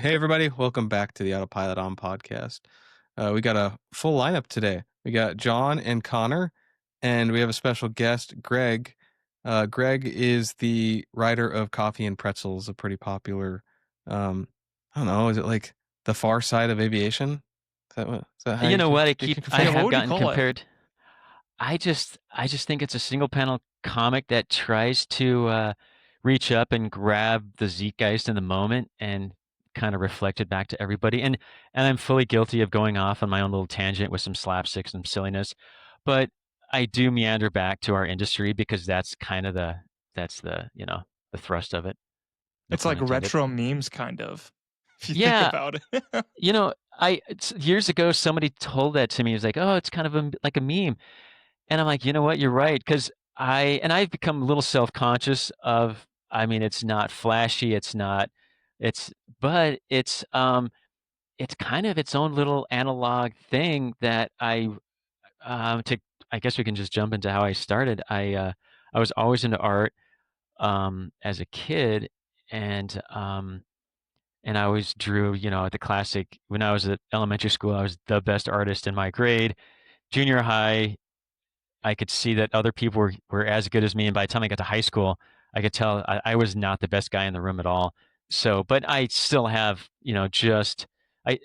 Hey everybody, welcome back to the Autopilot on podcast. We got a full lineup today. We got John and Connor, and we have a special guest, Greg. Greg is the writer of Coffee and Pretzels, a pretty popular, um, I don't know, is it like the far side of aviation? Is that how You you know can, what? you can I compare Yeah, what it? have would you gotten call it? compared. I just think it's a single panel comic that tries to reach up and grab the zeitgeist in the moment and kind of reflect it back to everybody. And I'm fully guilty of going off on my own little tangent with some slapstick, some silliness, but I do meander back to our industry because that's the the thrust of it. No It's pun like intended. retro memes, kind of, if you think Yeah, about it. years ago somebody told that to me. It was like, oh, it's kind of like a meme. And I'm like, you know what? You're right. Because I've become a little self-conscious of, I mean, it's not flashy, it's, but it's kind of its own little analog thing that I guess we can just jump into how I started. I was always into art, as a kid, and, um, and I always drew, the classic, when I was at elementary school, I was the best artist in my grade. Junior high, I could see that other people were as good as me, and by the time I got to high school, I could tell I was not the best guy in the room at all. So, but I still have, just I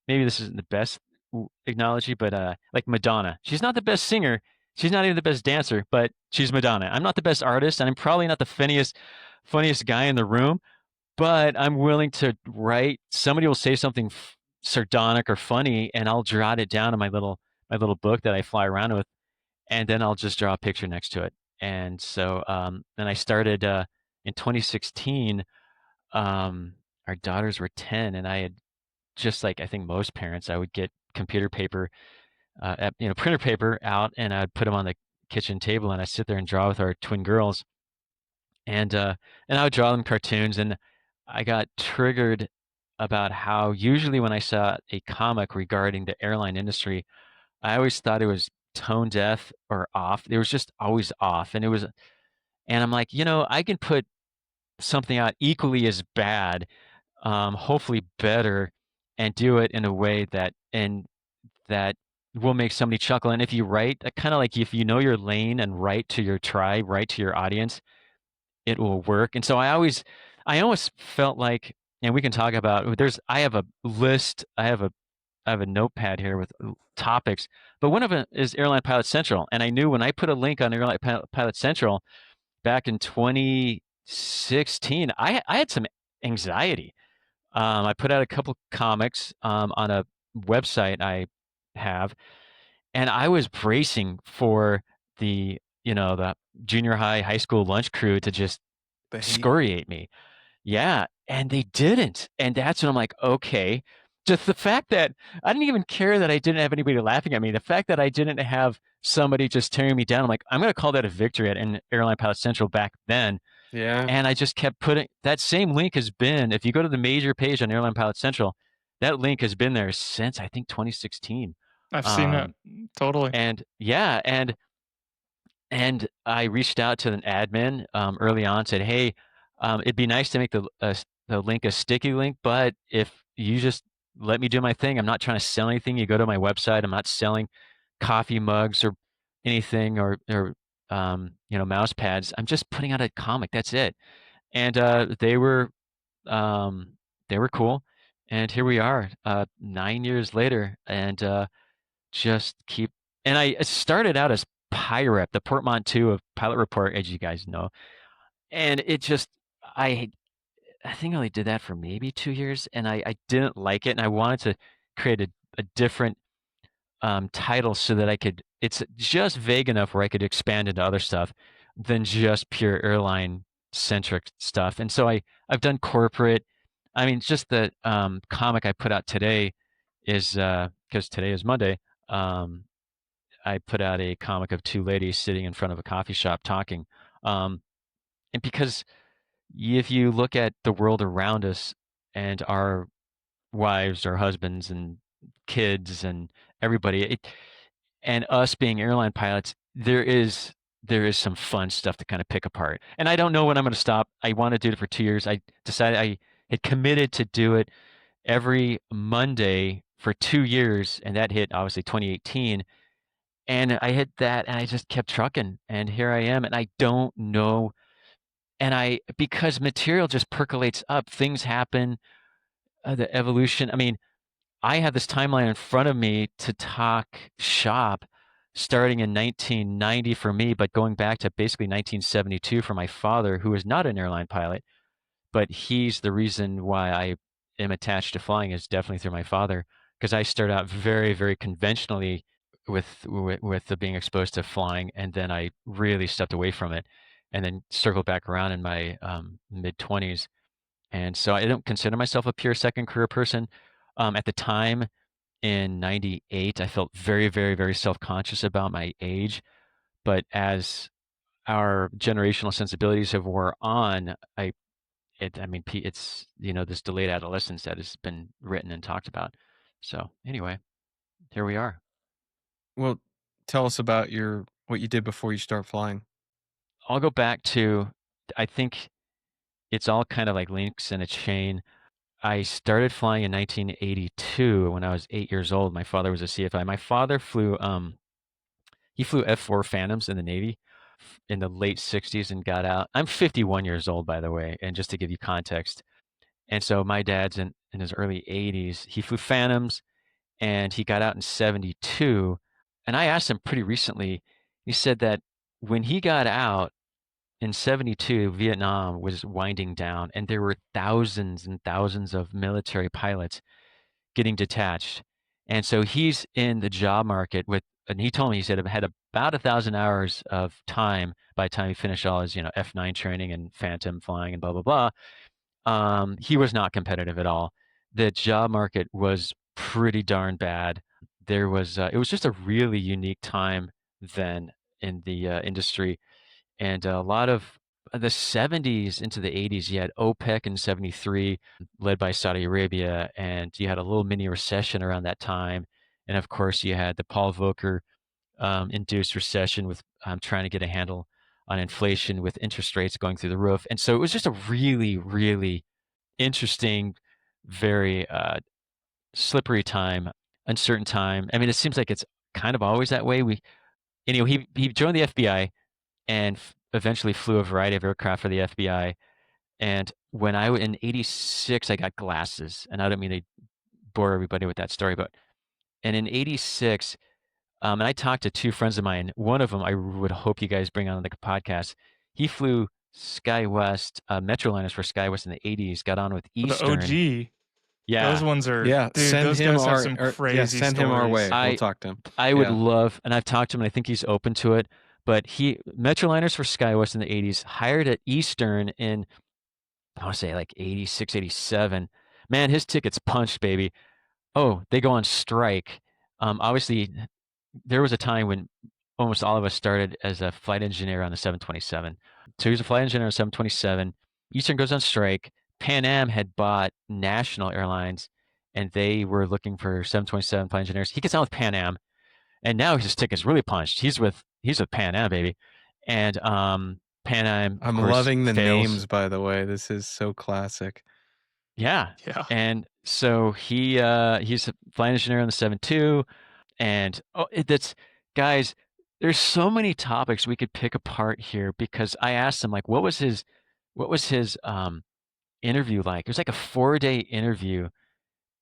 maybe this isn't the best analogy, but like Madonna, she's not the best singer, she's not even the best dancer, but she's Madonna. I'm not the best artist, and I'm probably not the funniest guy in the room, but I'm willing to write. Somebody will say something sardonic or funny, and I'll jot it down in my little book that I fly around with, and then I'll just draw a picture next to it. And so then I started in 2016. Um, our daughters were 10, and I had, just like I think most parents, I would get computer paper, printer paper out, and I'd put them on the kitchen table, and I sit there and draw with our twin girls, and uh, and I would draw them cartoons, and I got triggered about how usually when I saw a comic regarding the airline industry, I always thought it was tone deaf or off. It was just always off. And I'm like, I can put something out equally as bad, hopefully better, and do it in a way that will make somebody chuckle. And if you write, kind of like if you know your lane and write to your tribe, write to your audience, it will work. And so I almost felt like, and we can talk about, I have a list, I have a notepad here with topics, but one of them is Airline Pilot Central. And I knew when I put a link on Airline Pilot Central back in 2016, I had some anxiety. I put out a couple comics on a website I have, and I was bracing for the junior high school lunch crew to just The hate. excoriate me. Yeah, and they didn't. And that's when I'm like, okay. Just the fact that I didn't even care that I didn't have anybody laughing at me. The fact that I didn't have somebody just tearing me down, I'm like, I'm going to call that a victory at Airline Pilot Central back then. Yeah. And I just kept putting that same link has been, if you go to the major page on Airline Pilot Central, that link has been there since I think 2016. I've seen it. Um, Totally. and yeah, and I reached out to an admin early on, said, "Hey, it'd be nice to make the link a sticky link, but if you just let me do my thing, I'm not trying to sell anything. You go to my website. I'm not selling coffee mugs or anything or mouse pads. I'm just putting out a comic. That's it." And um, they were cool, and here we are, 9 years later, and just keep. And I started out as Pirate, the portmanteau of Pilot Report, as you guys know. And it just, I, I think I only did that for maybe 2 years, and I didn't like it, and I wanted to create a different title so that it's just vague enough where I could expand into other stuff than just pure airline centric stuff. And so I've done corporate. I mean, just the comic I put out today is because today is Monday. Um, I put out a comic of two ladies sitting in front of a coffee shop talking. Um, and because if you look at the world around us and our wives, our husbands, and kids, and everybody, and us being airline pilots, there is some fun stuff to kind of pick apart. And I don't know when I'm going to stop. I want to do it for 2 years. I decided had committed to do it every Monday for 2 years, and that hit obviously 2018. And I hit that, and I just kept trucking, and here I am, and I don't know. And because material just percolates up, things happen, the evolution. I mean, I have this timeline in front of me to talk shop starting in 1990 for me, but going back to basically 1972 for my father, who is not an airline pilot, but he's the reason why I am attached to flying is definitely through my father, because I started out very, very conventionally with the being exposed to flying, and then I really stepped away from it, and then circled back around in my mid 20s. And so I don't consider myself a pure second career person. At the time in 98, I felt very, very, very self-conscious about my age. But as our generational sensibilities have wore on, it's, this delayed adolescence that has been written and talked about. So anyway, here we are. Well, tell us about what you did before you start flying. I'll go back to, I think it's all kind of like links in a chain. I started flying in 1982 when I was 8 years old. My father was a CFI. My father he flew F-4 Phantoms in the Navy in the late 60s and got out. I'm 51 years old, by the way, and just to give you context. And so my dad's in his early 80s. He flew Phantoms and he got out in 72. And I asked him pretty recently, he said that when he got out in 72, Vietnam was winding down and there were thousands and thousands of military pilots getting detached. And so he's in the job market and he told me, he said, had about 1,000 hours of time by the time he finished all his, F9 training and Phantom flying and blah, blah, blah. He was not competitive at all. The job market was pretty darn bad. It was just a really unique time then in the industry. And a lot of the 70s into the 80s, you had OPEC in 73, led by Saudi Arabia, and you had a little mini recession around that time. And of course, you had the Paul Volcker induced recession with trying to get a handle on inflation with interest rates going through the roof. And so it was just a really, really interesting, very slippery time, uncertain time. I mean, it seems like it's kind of always that way. He joined the FBI and eventually flew a variety of aircraft for the FBI. And when in '86, I got glasses, and I don't mean to bore everybody with that story, and in '86, and I talked to two friends of mine. One of them I would hope you guys bring on the podcast. He flew SkyWest, Metroliners for SkyWest in the '80s, got on with The Eastern. OG. Yeah. Those ones are, Yeah, dude, send those him guys have some crazy send him our way. stories. We'll talk to him. I would Yeah. love, and I've talked to him, and I think he's open to it. But Metroliners for SkyWest in the '80s, hired at Eastern in, I want to say like '86, '87. Man, his ticket's punched, baby. Oh, they go on strike. Obviously, there was a time when almost all of us started as a flight engineer on the 727. So he was a flight engineer on 727. Eastern goes on strike. Pan Am had bought National Airlines, and they were looking for 727 flight engineers. He gets on with Pan Am, and now his ticket's really punched. He's with Pan Am, baby. And Pan Am, I'm course, loving the fails. names, by the way. This is so classic. Yeah. Yeah. And so he's a flight engineer on the 72. And guys, there's so many topics we could pick apart here, because I asked him, like, what was his interview like? It was like a 4-day interview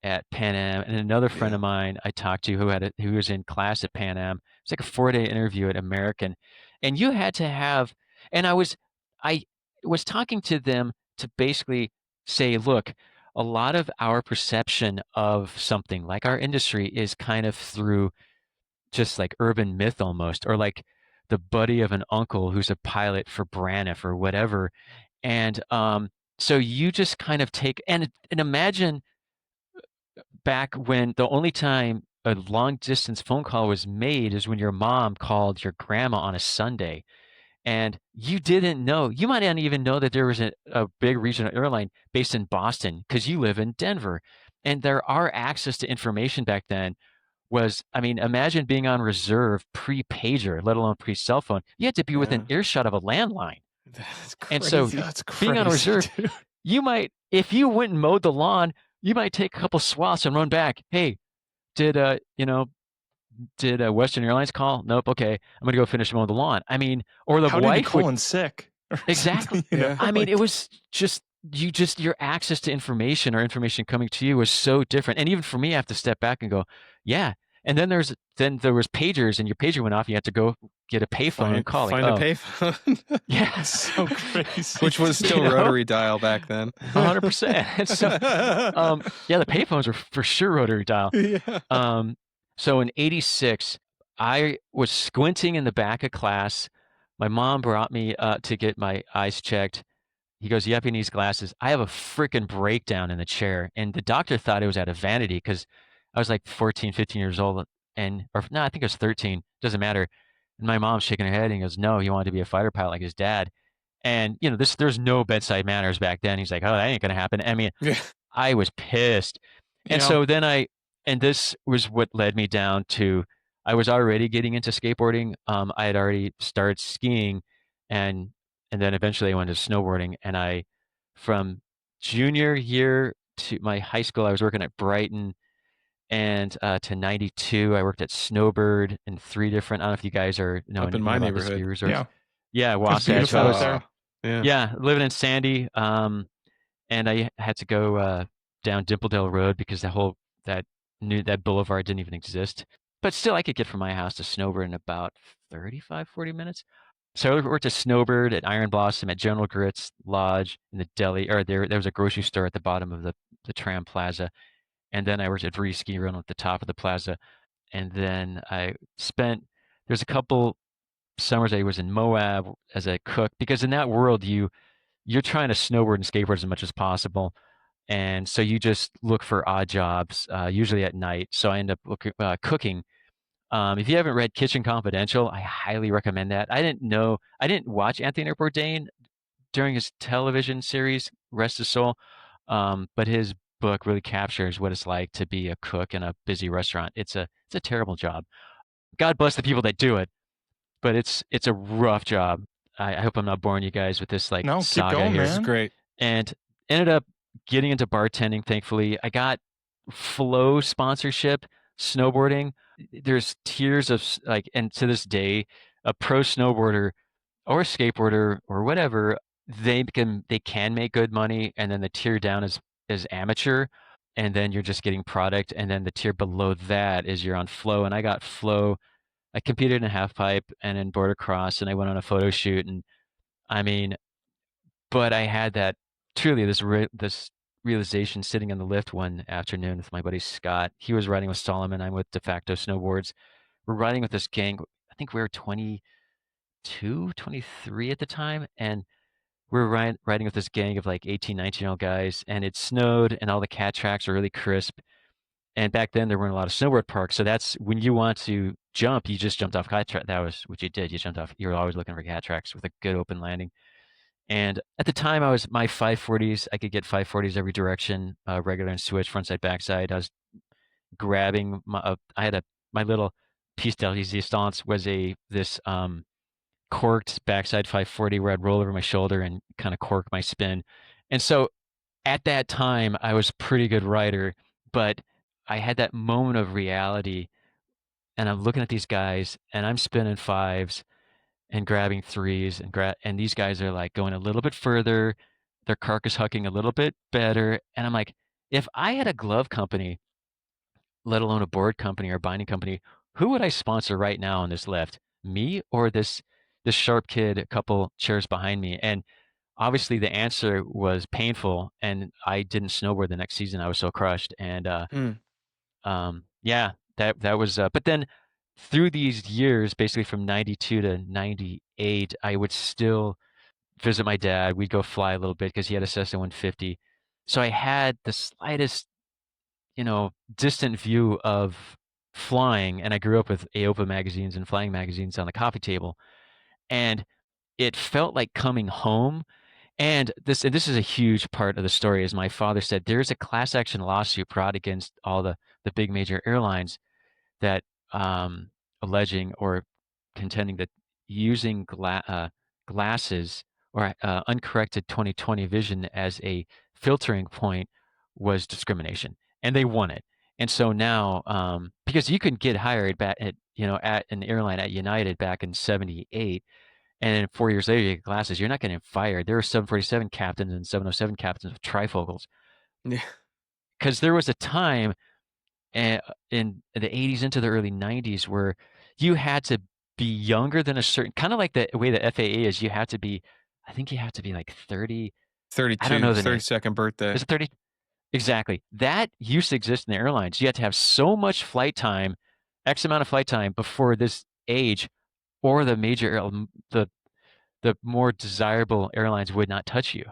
at Pan Am, and another friend Yeah. of mine I talked to who was in class at Pan Am. It's like a 4-day interview at American, and you had to have. And I was talking to them to basically say, look, a lot of our perception of something like our industry is kind of through just like urban myth almost, or like the buddy of an uncle who's a pilot for Braniff or whatever. And so you just kind of take and imagine back when the only time a long distance phone call was made is when your mom called your grandma on a Sunday. And you didn't know, you might not even know that there was a big regional airline based in Boston because you live in Denver. And our access to information back then was, I mean, imagine being on reserve pre-pager, let alone pre-cell phone. You had to be within earshot of a landline. That's And crazy. so That's being on crazy, reserve, dude. you might, if you went and mowed the lawn, you might take a couple swaths and run back. Hey, did did Western Airlines call? Nope. Okay, I'm gonna go finish mowing the lawn. I mean, or the How did he wife call would in sick or exactly. something? You know, Yeah. I mean, it like was just your access to information or information coming to you was so different. And even for me, I have to step back and go, yeah. And then there was pagers, and your pager went off. And you had to go get a payphone and call. Like, Find a oh, payphone, yeah, it's so crazy. which was you still know, rotary dial back then. 100%. And so, yeah, the payphones were for sure rotary dial. Yeah. So in '86, I was squinting in the back of class. My mom brought me to get my eyes checked. He goes, "Yep, he needs glasses." I have a freaking breakdown in the chair, and the doctor thought it was out of vanity because I was like 14, 15 years old, and or no, I think I was 13. Doesn't matter. And my mom's shaking her head and he goes, "No, he wanted to be a fighter pilot like his dad." And there's no bedside manners back then. He's like, "Oh, that ain't gonna happen." I mean, Yeah. I was pissed. And Yeah. so then and this was what led me down to, I was already getting into skateboarding. I had already started skiing and then eventually I went to snowboarding. And from junior year to my high school, I was working at Brighton, and to 92, I worked at Snowbird in 3 different, I don't know if you guys know Up in anything my about the ski neighborhood. resorts. Yeah. Yeah, It's Wasatch. beautiful I out was, there. Yeah. yeah, living in Sandy. And I had to go down Dimpledale Road because that that boulevard didn't even exist. But still, I could get from my house to Snowbird in about 35, 40 minutes. So I worked at Snowbird, at Iron Blossom, at General Grit's Lodge, in the deli, or there was a grocery store at the bottom of the tram plaza. And then I worked at Vree Ski Rental at the top of the plaza. And then there's a couple summers I was in Moab as a cook, because in that world, you're trying to snowboard and skateboard as much as possible. And so you just look for odd jobs, usually at night. So I end up cooking. If you haven't read Kitchen Confidential, I highly recommend that. I didn't watch Anthony Bourdain during his television series, Rest His Soul, but his book really captures what it's like to be a cook in a busy restaurant. It's a terrible job. God bless the people that do it, but it's a rough job. I hope I'm not boring you guys with this like No, keep saga going, here. This is man. great. And ended up getting into bartending, thankfully. I got Flow sponsorship, snowboarding. There's tiers of like, and to this day, a pro snowboarder or skateboarder or whatever, they can make good money, and then the tier down is amateur, and then you're just getting product, and then the tier below that is you're on Flow. And I got Flow. I competed in half pipe and in border cross, and I went on a photo shoot, and I mean, but I had that truly this realization sitting in the lift one afternoon with my buddy Scott. He was riding with Solomon. I'm with De facto Snowboards. We're riding with this gang. I think we were 22, 23 at the time, and we're riding with this gang of like 18, 19-year-old guys. And it snowed, and all the cat tracks are really crisp. And back then there weren't a lot of snowboard parks, so that's when you want to jump, you just jumped off cat track. That was what you did. You jumped off. You were always looking for cat tracks with a good open landing. And at the time, I was my 540s. I could get 540s every direction, regular and switch, frontside, backside. I was grabbing I had my little piece de resistance was this corked backside 540 where I'd roll over my shoulder and kind of cork my spin. And so at that time, I was a pretty good rider, but I had that moment of reality, and I'm looking at these guys, and I'm spinning fives and grabbing threes, and these guys are like going a little bit further, their carcass hucking a little bit better, and I'm like, if I had a glove company, let alone a board company or binding company, who would I sponsor right now on this lift? Me or this sharp kid a couple chairs behind me? And obviously the answer was painful, and I didn't snowboard the next season. I was so crushed. And Mm. yeah, that was but then through these years, basically from 92 to 98, I would still visit my dad. We'd go fly a little bit because he had a Cessna 150. So I had the slightest, distant view of flying, and I grew up with AOPA magazines and flying magazines on the coffee table, and it felt like coming home. And this is a huge part of the story, as my father said, there's a class action lawsuit brought against all the big major airlines that alleging or contending that using glasses or uncorrected 2020 vision as a filtering point was discrimination, and they won it. And so now, because you can get hired back at at an airline at United back in '78, and then 4 years later you get glasses, you're not getting fired. There were 747 captains and 707 captains with trifocals, Yeah. because there was a time in the '80s into the early '90s where you had to be younger than a certain, kind of like the way the FAA is. You had to be, I think you have to be like 30. I don't 32, know the name. 32nd birthday. Is it 30? Exactly. That used to exist in the airlines. You had to have so much flight time, X amount of flight time before this age, or the the more desirable airlines would not touch you.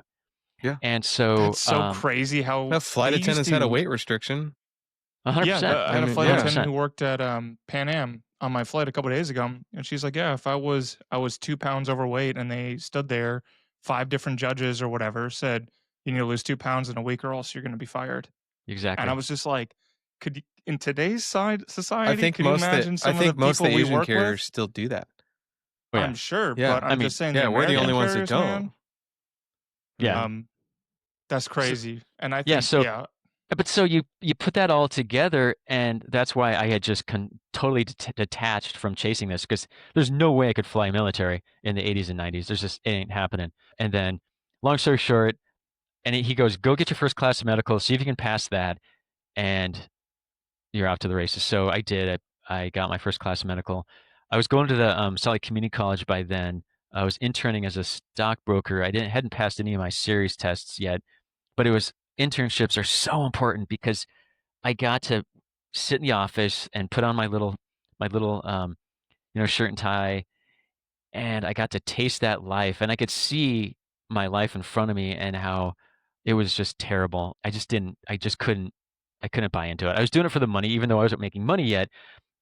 Yeah. And so, That's so crazy how Now, flight they used attendants had a to. weight restriction. 100%, I I had a mean, flight yeah. attendant who 100%. worked at Pan Am on my flight a couple days ago, and she's like, "Yeah, if I was 2 pounds overweight, and they stood there, 5 different judges or whatever said you need to lose 2 pounds in a week, or else you're going to be fired." And I Exactly. was just like, "Could you, in today's I society, think could you most that imagine I some of the think most of people the we Asian work with?" carriers still do that. Oh, I'm yeah. sure, Yeah. but I I'm mean, just saying the Yeah, we're the American only ones that carriers, don't. man, yeah. Yeah. um, that's So, crazy. And I yeah. think, So, yeah, but so you put that all together, and that's why I had just totally detached from chasing this, because there's no way I could fly military in the '80s and '90s. There's just, it ain't happening. And then, long story short, and he goes, "Go get your first class medical, see if you can pass that, and you're out to the races." So I did. I got my first class medical. I was going to the Salt Lake Community College by then. I was interning as a stockbroker. I hadn't passed any of my series tests yet, but it was, internships are so important because I got to sit in the office and put on my little shirt and tie, and I got to taste that life, and I could see my life in front of me and how it was just terrible. I just couldn't buy into it. I was doing it for the money, even though I wasn't making money yet.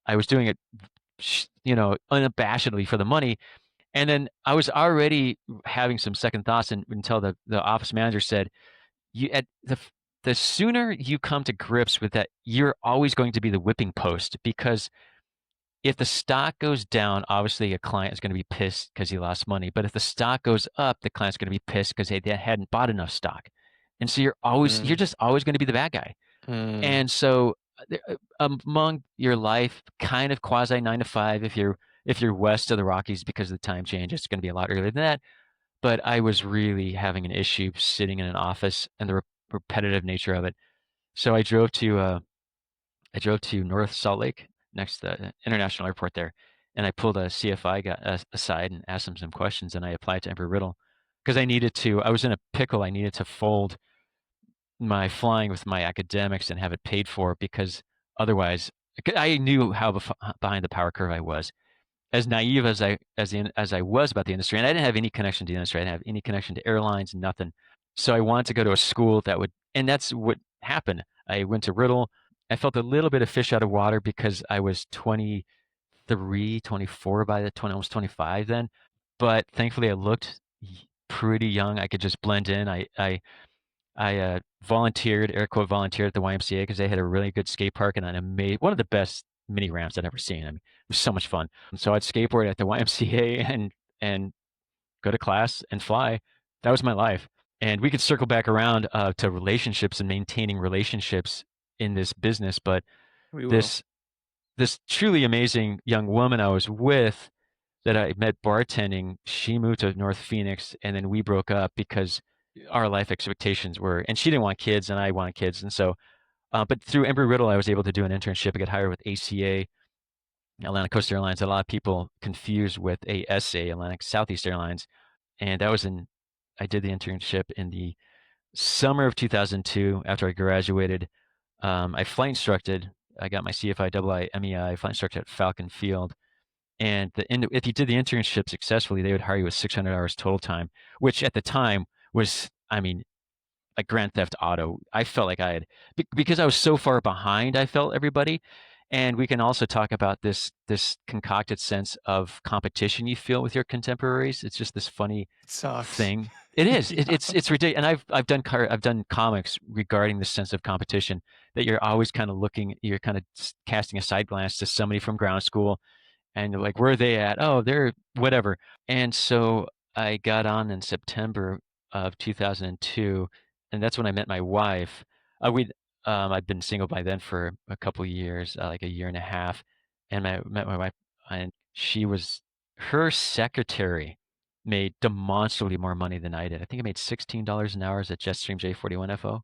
I was doing it, unabashedly for the money. And then I was already having some second thoughts, until the office manager said, "You at the sooner you come to grips with that, you're always going to be the whipping post, because if the stock goes down, obviously a client is going to be pissed because he lost money. But if the stock goes up, the client's going to be pissed because they hadn't bought enough stock. And so you're Mm. just always going to be the bad guy." Mm. And so, among your life, kind of quasi 9 to 5, if you're west of the Rockies, because of the time change, it's going to be a lot earlier than that. But I was really having an issue sitting in an office, and the repetitive nature of it. So I drove to North Salt Lake, next to the international airport there, and I pulled a CFI guy aside and asked him some questions, and I applied to Embry-Riddle because I needed to. I was in a pickle. I needed to fold my flying with my academics and have it paid for, because otherwise, I knew how behind the power curve I was. As naive as I was about the industry, and I didn't have any connection to the industry. I didn't have any connection to airlines, nothing. So I wanted to go to a school that would, and that's what happened. I went to Riddle. I felt a little bit of fish out of water because I was 23, 24 by the 20, almost 25 then. But thankfully, I looked pretty young. I could just blend in. I volunteered, air quote, volunteered at the YMCA because they had a really good skate park and one of the best mini ramps I'd ever seen. I mean, it was so much fun. And so I'd skateboard at the YMCA and go to class and fly. That was my life. And we could circle back around to relationships and maintaining relationships in this business. But We will. this this truly amazing young woman I was with, that I met bartending, she moved to North Phoenix, and then we broke up because our life expectations were, and she didn't want kids, and I wanted kids, and so, but through Embry-Riddle, I was able to do an internship. I got hired with ACA, Atlantic Coast Airlines. A lot of people confused with ASA, Atlantic Southeast Airlines, and I did the internship in the summer of 2002 after I graduated. I flight instructed. I got my CFI MEI flight instructor at Falcon Field. And if you did the internship successfully, they would hire you with 600 hours total time, which at the time was, I mean, like Grand Theft Auto. I felt like because I was so far behind, I felt everybody. And we can also talk about this concocted sense of competition you feel with your contemporaries. It's just this funny it sucks. thing. It is. Yeah. It's ridiculous. And I've done comics regarding this sense of competition, that you're always kind of looking, you're kind of casting a side glance to somebody from ground school, and you're like, where are they at? Oh, they're whatever. And so I got on in September of 2002, and that's when I met my wife. I'd been single by then for a couple years, like a year and a half, and I met my wife, and her secretary made demonstrably more money than I did. I think I made $16 an hour as a Jetstream J41FO,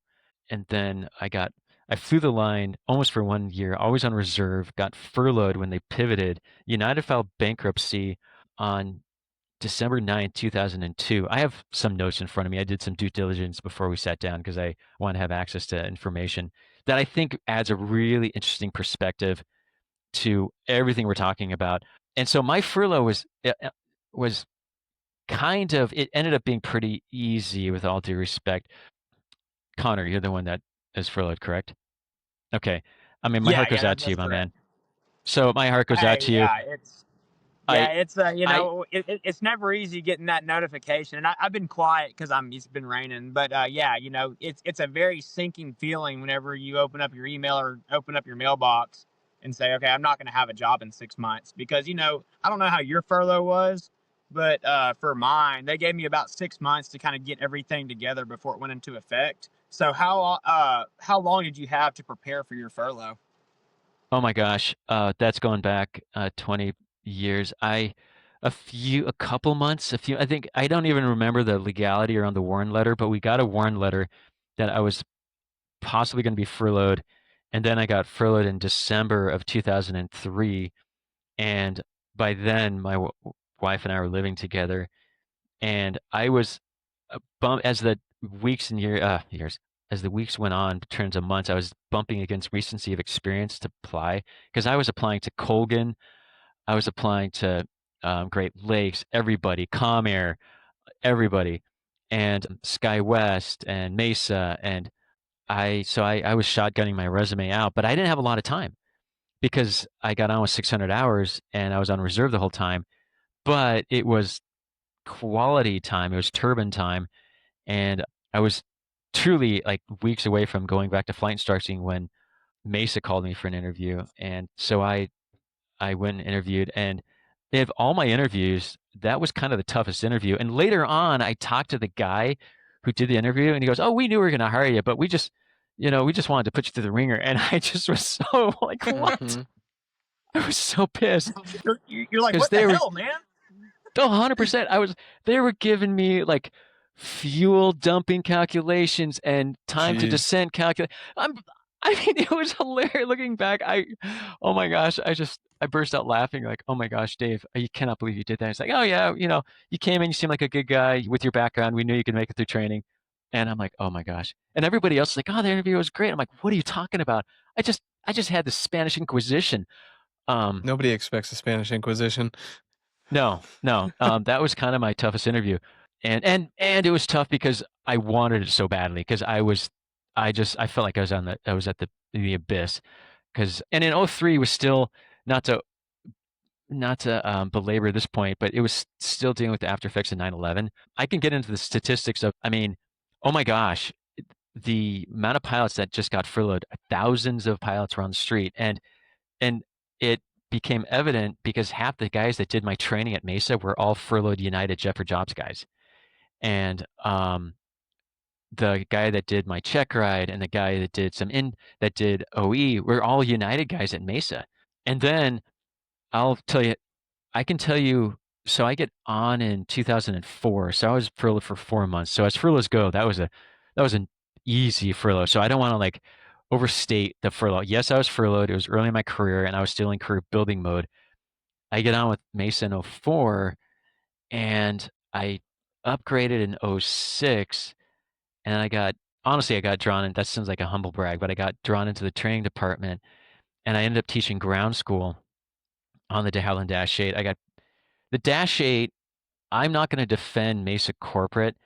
and then I flew the line almost for 1 year, always on reserve, got furloughed when they pivoted. United filed bankruptcy on December 9th, 2002. I have some notes in front of me. I did some due diligence before we sat down because I want to have access to information that I think adds a really interesting perspective to everything we're talking about. And so my furlough was kind of, it ended up being pretty easy with all due respect. Connor, you're the one that is furloughed, correct? Okay. I mean, my Yeah, heart goes yeah, out to you, that's my man. correct. So my heart goes out Hey, to you. yeah, I, it's I, it's never easy getting that notification, and I've been quiet because it's been raining, but yeah, it's a very sinking feeling whenever you open up your email or open up your mailbox and say, okay, I'm not going to have a job in 6 months because I don't know how your furlough was, but for mine, they gave me about 6 months to kind of get everything together before it went into effect. So how long did you have to prepare for your furlough? oh my gosh, that's going back 20 years. A couple months, I think, I don't even remember the legality around the warn letter, but we got a warn letter that I was possibly going to be furloughed. And then I got furloughed in December of 2003. And by then, my wife and I were living together. And I was as the years, as the weeks went on, turns of months, I was bumping against recency of experience to apply because I was applying to Colgan, I was applying to Great Lakes, everybody, Comair, everybody, and SkyWest and Mesa, and I was shotgunning my resume out, but I didn't have a lot of time because I got on with 600 hours and I was on reserve the whole time. But it was quality time. It was turbine time, and I was truly like weeks away from going back to flight instructing when Mesa called me for an interview, and so I went and interviewed, and of all my interviews, that was kind of the toughest interview. And later on, I talked to the guy who did the interview, and he goes, "Oh, we knew we were going to hire you, but we just wanted to put you through the ringer." And I just was so like, "What?" Hmm. I was so pissed You're like, because what the they were hell, man? oh, 100%. They were giving me like fuel dumping calculations and time to Jeez. descent I mean, it was hilarious looking back. Oh my gosh, I burst out laughing like, oh my gosh, Dave, you cannot believe you did that. It's like, oh yeah, you came in, you seem like a good guy with your background. We knew you could make it through training. And I'm like, oh my gosh. And everybody else is like, oh, the interview was great. I'm like, what are you talking about? I just had the Spanish Inquisition. Um, Nobody expects the Spanish Inquisition. no, no. That was kind of my toughest interview. And it was tough because I wanted it so badly because I felt like I was at the abyss because and in '03 was still not to belabor this point, but it was still dealing with the after effects of 9/11. I can get into the statistics of, I mean, oh my gosh, the amount of pilots that just got furloughed, thousands of pilots were on the street, and it became evident because half the guys that did my training at Mesa were all furloughed United Jet for Jobs guys. And the guy that did my check ride and the guy that did that did OE were all United guys at Mesa. And then I'll tell you, I can tell you, so I get on in 2004. So I was furloughed for 4 months. So as furloughs go, that was an easy furlough. So I don't want to like overstate the furlough. Yes, I was furloughed. It was early in my career and I was still in career building mode. I get on with Mesa in '04 and I upgraded in '06 and honestly, I got drawn in. That sounds like a humble brag, but I got drawn into the training department and I ended up teaching ground school on the de Havilland Dash 8. I got the Dash 8. I'm not going to defend Mesa corporate,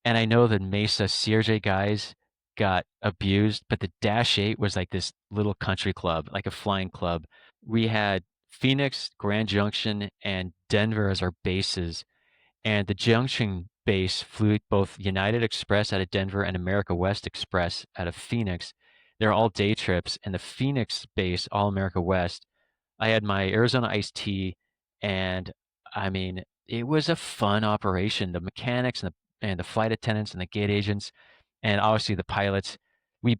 and I know that Mesa CRJ guys got abused, but the Dash 8 was like this little country club, like a flying club. We had Phoenix, Grand Junction, and Denver as our bases, and the Junction base flew both United Express out of Denver and America West Express out of Phoenix. They're all day trips, and the Phoenix base, All America West, I had my Arizona iced tea, and I mean, it was a fun operation. The mechanics and the flight attendants and the gate agents, and obviously the pilots. We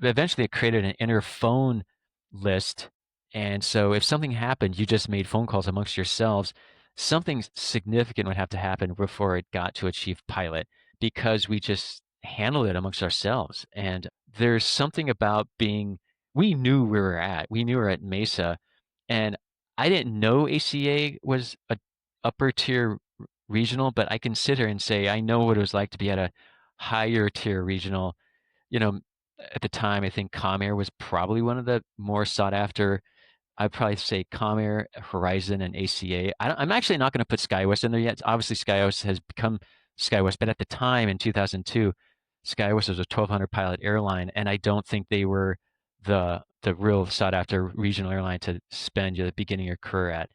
eventually created an inner phone list, and so if something happened, you just made phone calls amongst yourselves. Something significant would have to happen before it got to a chief pilot because we just handled it amongst ourselves. And there's something about being. We knew where we were at. We knew we were at Mesa, and I didn't know ACA was a upper tier regional, but I can sit here and say I know what it was like to be at a higher tier regional. You know, at the time, I think Comair was probably one of the more sought after. I'd probably say Comair, Horizon, and ACA. I'm actually not going to put SkyWest in there yet. Obviously, SkyWest has become SkyWest, but at the time in 2002, SkyWest was a 1,200 pilot airline, and I don't think they were the real sought after regional airline to spend the beginning of your career at.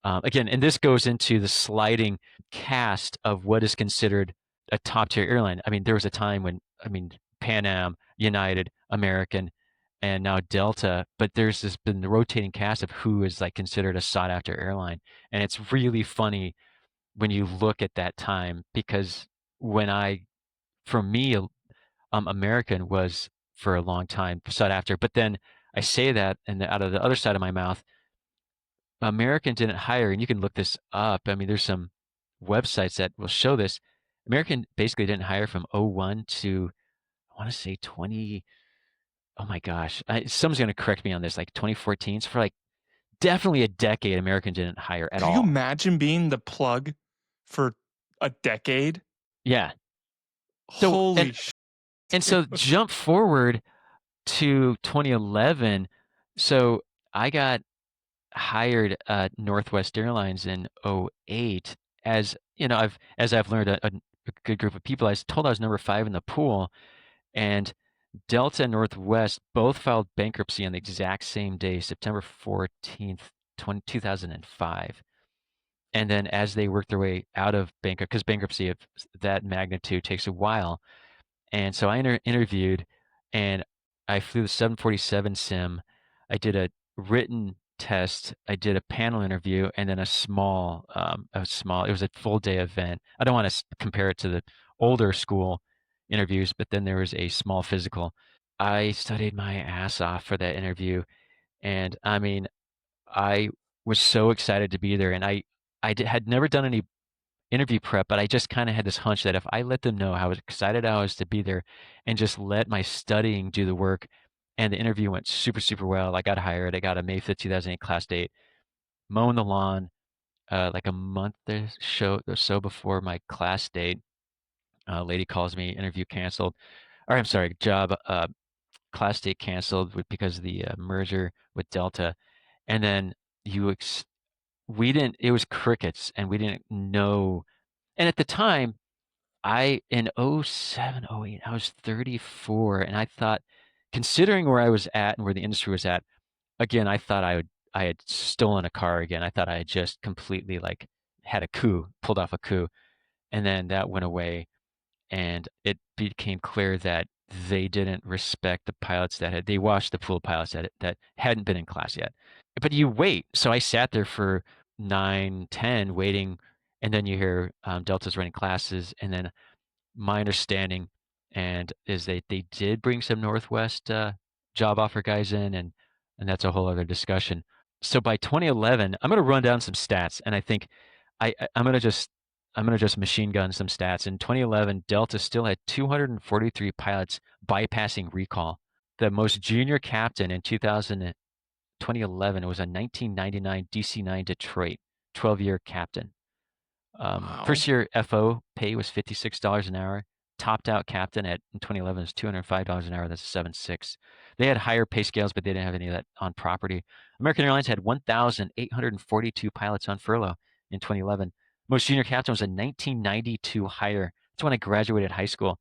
Again, and this goes into the sliding cast of what is considered a top tier airline. I mean, there was a time when, Pan Am, United, American, and now Delta, but there's been the rotating cast of who is like considered a sought after airline. And it's really funny when you look at that time because for me, American was for a long time sought after. But then I say that, and out of the other side of my mouth, American didn't hire, and you can look this up. I mean, there's some websites that will show this. American basically didn't hire from '01 to, I want to say 20. Oh my gosh, someone's going to correct me on this, like 2014. So for like definitely a decade, American didn't hire at Can you all. imagine being the plug for a decade? Yeah. So Holy and so jump forward to 2011. So I got hired at Northwest Airlines in '08. As you know, I've learned a good group of people. I was told I was number 5 in the pool, and Delta and Northwest both filed bankruptcy on the exact same day, September 14th, 2005. And then as they worked their way out of bankruptcy, because bankruptcy of that magnitude takes a while, and so I interviewed, and I flew the 747 sim. I did a written test. I did a panel interview, and then it was a full day event. I don't want to compare it to the older school interviews, but then there was a small physical. I studied my ass off for that interview, and I mean, I was so excited to be there, and had never done any interview prep, but I just kind of had this hunch that if I let them know how excited I was to be there and just let my studying do the work, and the interview went super, super well. I got hired. I got a May 5th, 2008 class date, mowing the lawn like a month or so before my class date. A lady calls me, interview canceled. Or I'm sorry, job class date canceled because of the merger with Delta. And then we didn't, it was crickets and we didn't know. And at the time, in '07, '08, I was 34, and I thought, considering where I was at and where the industry was at, again, I thought I had stolen a car again. I thought I had just completely like had a coup, pulled off a coup, and then that went away, and it became clear that they didn't respect the pilots they washed the pool of pilots that hadn't been in class yet. But you wait. So I sat there for 9, 10 waiting, and then you hear Delta's running classes, and then my understanding is they did bring some Northwest job offer guys in, and that's a whole other discussion. So by 2011, I'm going to run down some stats, and I think I'm going to just machine gun some stats. In 2011, Delta still had 243 pilots bypassing recall. The most junior captain in 2011 was a 1999 DC-9 Detroit, 12-year captain. Wow. First year FO pay was $56 an hour. Topped out captain in 2011 was $205 an hour. That's a 7.6. They had higher pay scales, but they didn't have any of that on property. American Airlines had 1,842 pilots on furlough in 2011. Most junior captain was a 1992 hire. That's when I graduated high school.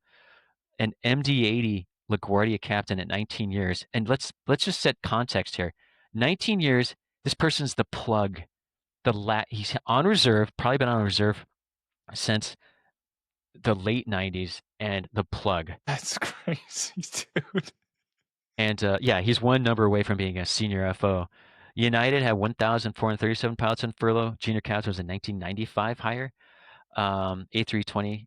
An MD-80 LaGuardia captain at 19 years. And let's just set context here. 19 years. This person's the plug. He's on reserve, probably been on reserve since the late 90s, and the plug. That's crazy, dude. And yeah, he's one number away from being a senior FO. United had 1,437 pilots on furlough. Junior captain was a 1995 hire. A320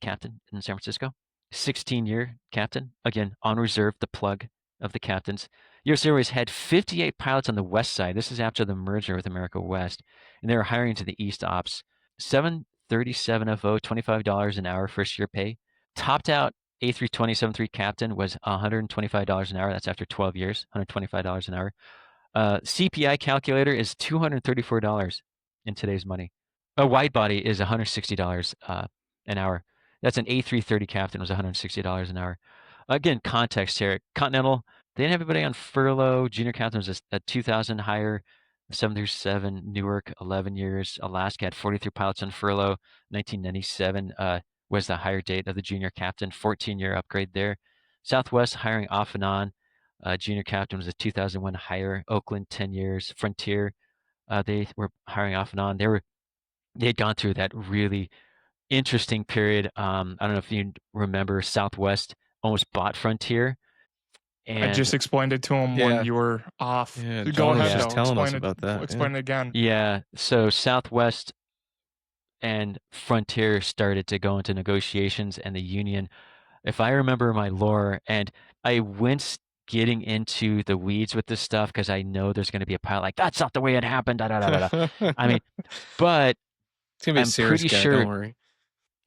captain in San Francisco. 16-year captain. Again, on reserve, the plug of the captains. US Airways had 58 pilots on the west side. This is after the merger with America West. And they were hiring to the East Ops. 737 FO, $25 an hour first year pay. Topped out A320 73 captain was $125 an hour. That's after 12 years, $125 an hour. CPI calculator is $234 in today's money. A wide body is $160 an hour. That's an A330 captain was $160 an hour. Again, context here. Continental, they didn't have anybody on furlough. Junior captain was a 2,000 hire. 737 Newark, 11 years. Alaska had 43 pilots on furlough. 1997 was the hire date of the junior captain. 14-year upgrade there. Southwest hiring off and on. Junior captain was a 2001 hire. Oakland, 10 years. Frontier, they were hiring off and on. They had gone through that really interesting period. I don't know if you remember, Southwest almost bought Frontier. I just And explained it to him Yeah. when you were off. Yeah, Go John was ahead, just though. telling us Explain it. about that. Explain it again. yeah, so Southwest and Frontier started to go into negotiations, and the union, if I remember my lore, and I wince getting into the weeds with this stuff because I know there's going to be a pile like, that's not the way it happened. Da, da, da, da, da. I mean, but it's gonna be a I'm serious pretty guy. sure. Don't worry.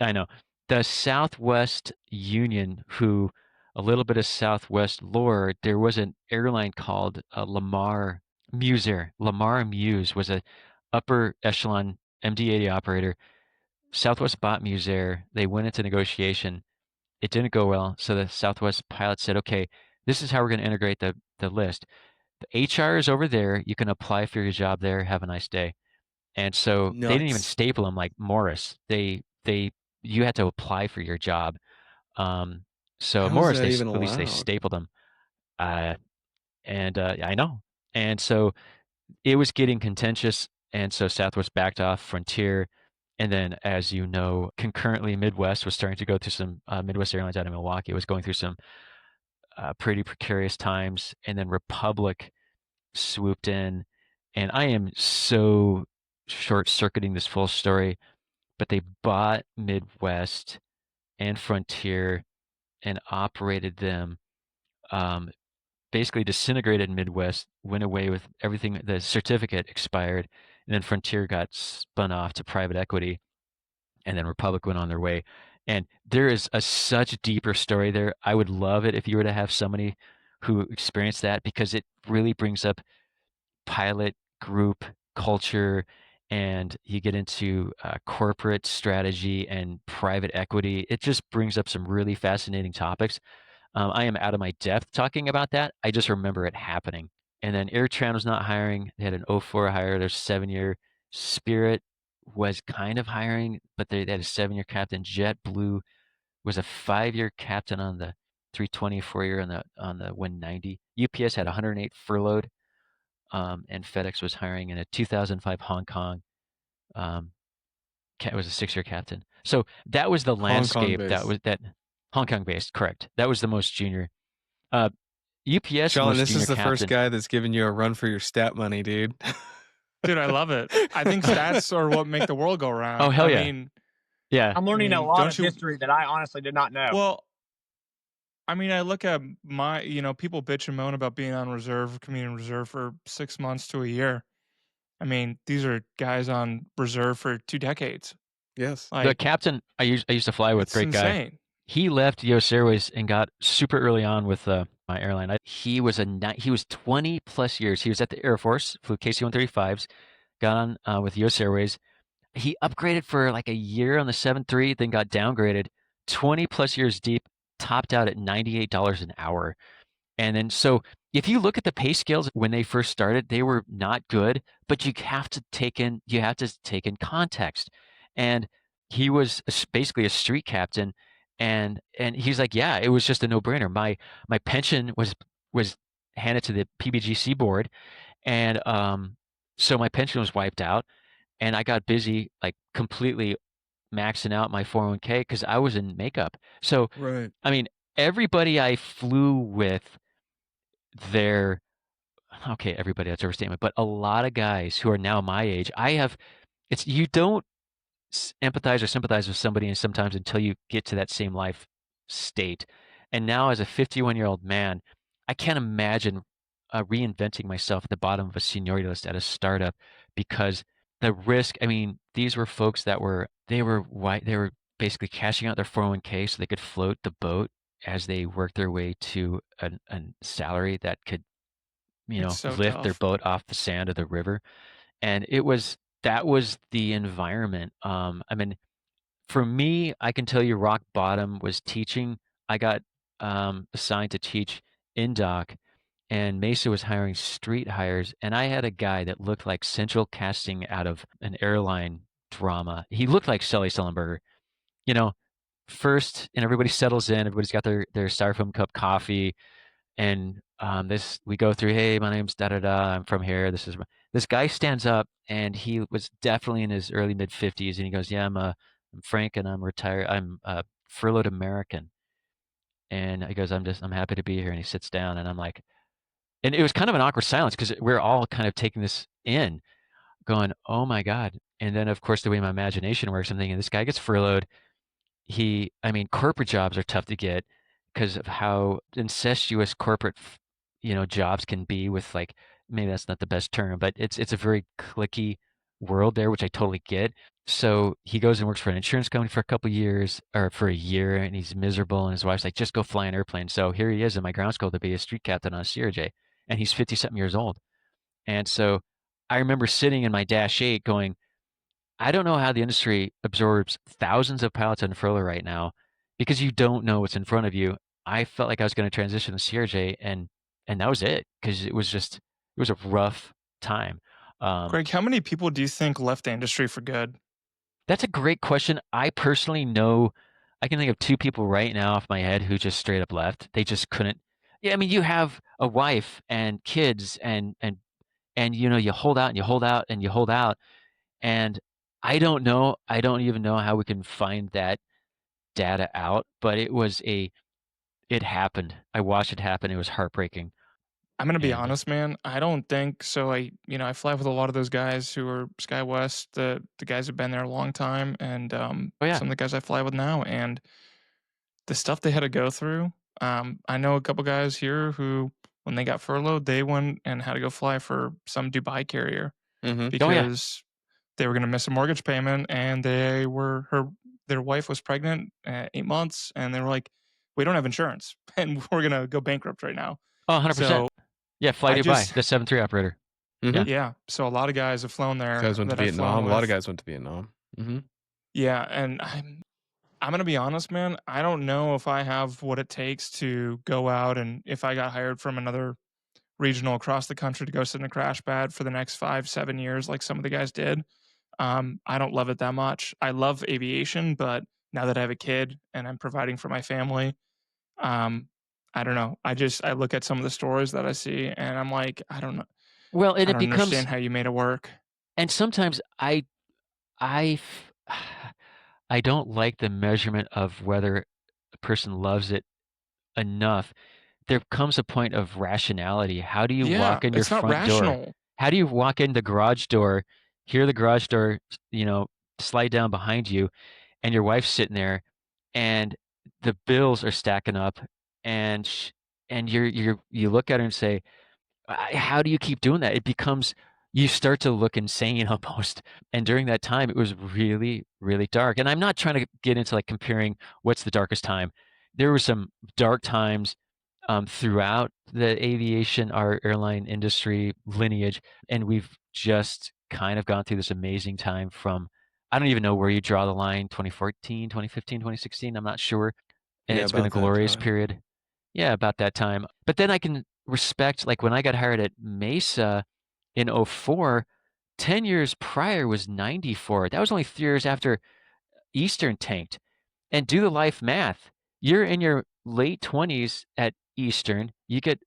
I know. The Southwest Union, who a little bit of Southwest lore, there was an airline called Lamar Musair. Lamar Muse was a upper echelon MD-80 operator. Southwest bought Musair. They went into negotiation. It didn't go well, so the Southwest pilot said, okay, this is how we're going to integrate the list. The HR is over there. You can apply for your job there. Have a nice day. And so they didn't even Nuts. staple them like Morris. You had to apply for your job. So How is Morris, that even at least they allowed? stapled them. I know. And so it was getting contentious, and so Southwest backed off Frontier. And then, as you know, concurrently Midwest was starting to go through some Midwest Airlines out of Milwaukee was going through some pretty precarious times. And then Republic swooped in, and I am so short-circuiting this full story, but they bought Midwest and Frontier and operated them, basically disintegrated Midwest, went away with everything. The certificate expired, and then Frontier got spun off to private equity, and then Republic went on their way. And there is such deeper story there. I would love it if you were to have somebody who experienced that, because it really brings up pilot group culture, and you get into corporate strategy and private equity. It just brings up some really fascinating topics. I am out of my depth talking about that. I just remember it happening. And then AirTran was not hiring. They had an 04 hire. Their 7-year. Spirit was kind of hiring, but they had a 7-year captain. JetBlue was a 5-year captain on the 320, 4-year on the 190. UPS had 108 furloughed. And FedEx was hiring in a 2005 Hong Kong. It was a 6-year captain. So that was the landscape. That Hong Kong based, correct. That was the most junior. UPS. John, this is the captain. first guy that's giving you a run for your stat money, dude. Dude, I love it. I think stats are what make the world go round. Oh, hell yeah. I mean, yeah. I'm learning a lot of history that I honestly did not know. Well, I mean, I look at people bitch and moan about being on reserve, coming in reserve for 6 months to a year. I mean, these are guys on reserve for 2 decades. Yes. The captain I used to fly with, great insane. guy. He left US Airways and got super early on with my airline. He was 20 plus years. He was at the Air Force, flew KC-135s, got on with US Airways. He upgraded for like a year on the 737, then got downgraded. 20 plus years deep, topped out at $98 an hour. And then, so if you look at the pay scales when they first started, they were not good, but you have to take in context. And he was basically a street captain, and he's like, yeah, it was just a no-brainer. My pension was handed to the PBGC board, and so my pension was wiped out, and I got busy like completely maxing out my 401k because I was in makeup. So I mean, everybody I flew with, their okay, everybody, that's overstatement, but a lot of guys who are now my age, you don't empathize or sympathize with somebody and sometimes until you get to that same life state. And now as a 51-year-old man, I can't imagine reinventing myself at the bottom of a seniority list at a startup because the risk, I mean, these were folks that they were white, they were basically cashing out their 401k so they could float the boat as they worked their way to a salary that could, It's so lift their tough. boat off the sand of the river. And that was the environment. I mean, for me, I can tell you rock bottom was teaching. I got assigned to teach indoc, and Mesa was hiring street hires, and I had a guy that looked like central casting out of an airline drama. He looked like Shelley Sullenberger. You know, first, and everybody settles in. Everybody's got their styrofoam cup coffee, and this we go through. Hey, my name's da da da. I'm from here. This guy stands up, and he was definitely in his early mid 50s, and he goes, "Yeah, I'm Frank, and I'm retired. I'm a furloughed American." And he goes, I'm happy to be here." And he sits down, and I'm like, and it was kind of an awkward silence because we're all kind of taking this in, going, "Oh my God!" And then, of course, the way my imagination works, I'm thinking, this guy gets furloughed. I mean, corporate jobs are tough to get because of how incestuous corporate, jobs can be with like, maybe that's not the best term, but it's a very clicky world there, which I totally get. So he goes and works for an insurance company for a couple years or for a year, and he's miserable. And his wife's like, just go fly an airplane. So here he is in my ground school to be a street captain on a CRJ, and he's 50 something years old. And so I remember sitting in my Dash 8 going, I don't know how the industry absorbs thousands of pilots on furlough right now because you don't know what's in front of you. I felt like I was going to transition to CRJ, and that was it because it was a rough time. Um, Greg, how many people do you think left the industry for good? that's a great question. I personally know I can think of two people right now off my head who just straight up left. They just couldn't. Yeah, I mean, you have a wife and kids, and you hold out and you hold out and you hold out. And I don't know. I don't even know how we can find that data out, but it happened. I watched it happen. It was heartbreaking. I'm gonna be And honest, man. I don't think so. I fly with a lot of those guys who are SkyWest. The guys have been there a long time, and oh yeah, some of the guys I fly with now, and the stuff they had to go through. I know a couple guys here who, when they got furloughed, they went and had to go fly for some Dubai carrier Mm-hmm. oh yeah. because they were going to miss a mortgage payment, and their wife was pregnant at 8 months, and they were like, "We don't have insurance, and we're going to go bankrupt right now." Oh, 100%. So Yeah, Fly I Dubai, just, the 7-3 operator. Mm-hmm. Yeah. yeah. So a lot of guys have flown there Guys went to that I've flown Vietnam. A lot of with. guys went to Vietnam. Mm-hmm. Yeah, and I'm gonna be honest, man. I don't know if I have what it takes to go out, and if I got hired from another regional across the country to go sit in a crash pad for the next 5, 7 years, like some of the guys did. I don't love it that much. I love aviation, but now that I have a kid and I'm providing for my family, um, I don't know. I look at some of the stories that I see, and I'm like, I don't know. Well, and I it don't becomes, understand how you made it work. and sometimes I, I don't like the measurement of whether a person loves it enough. There comes a point of rationality. How do you Yeah, walk in your it's not front door? rational. How do you walk in the garage door, hear the garage door, you know, slide down behind you, and your wife's sitting there, and the bills are stacking up, and and you look at her and say, how do you keep doing that? It becomes you start to look insane almost. And during that time, it was really, really dark. And I'm not trying to get into like comparing what's the darkest time. There were some dark times throughout the aviation, our airline industry lineage, and we've just kind of gone through this amazing time from I don't even know where you draw the line, 2014, 2015, 2016, I'm not sure. And Yeah, it's been a about that glorious time. period. Yeah, about that time. But then I can respect, like when I got hired at Mesa in '04, 10 years prior was 94. That was only 3 years after Eastern tanked. And do the life math. You're in your late 20s at Eastern. You get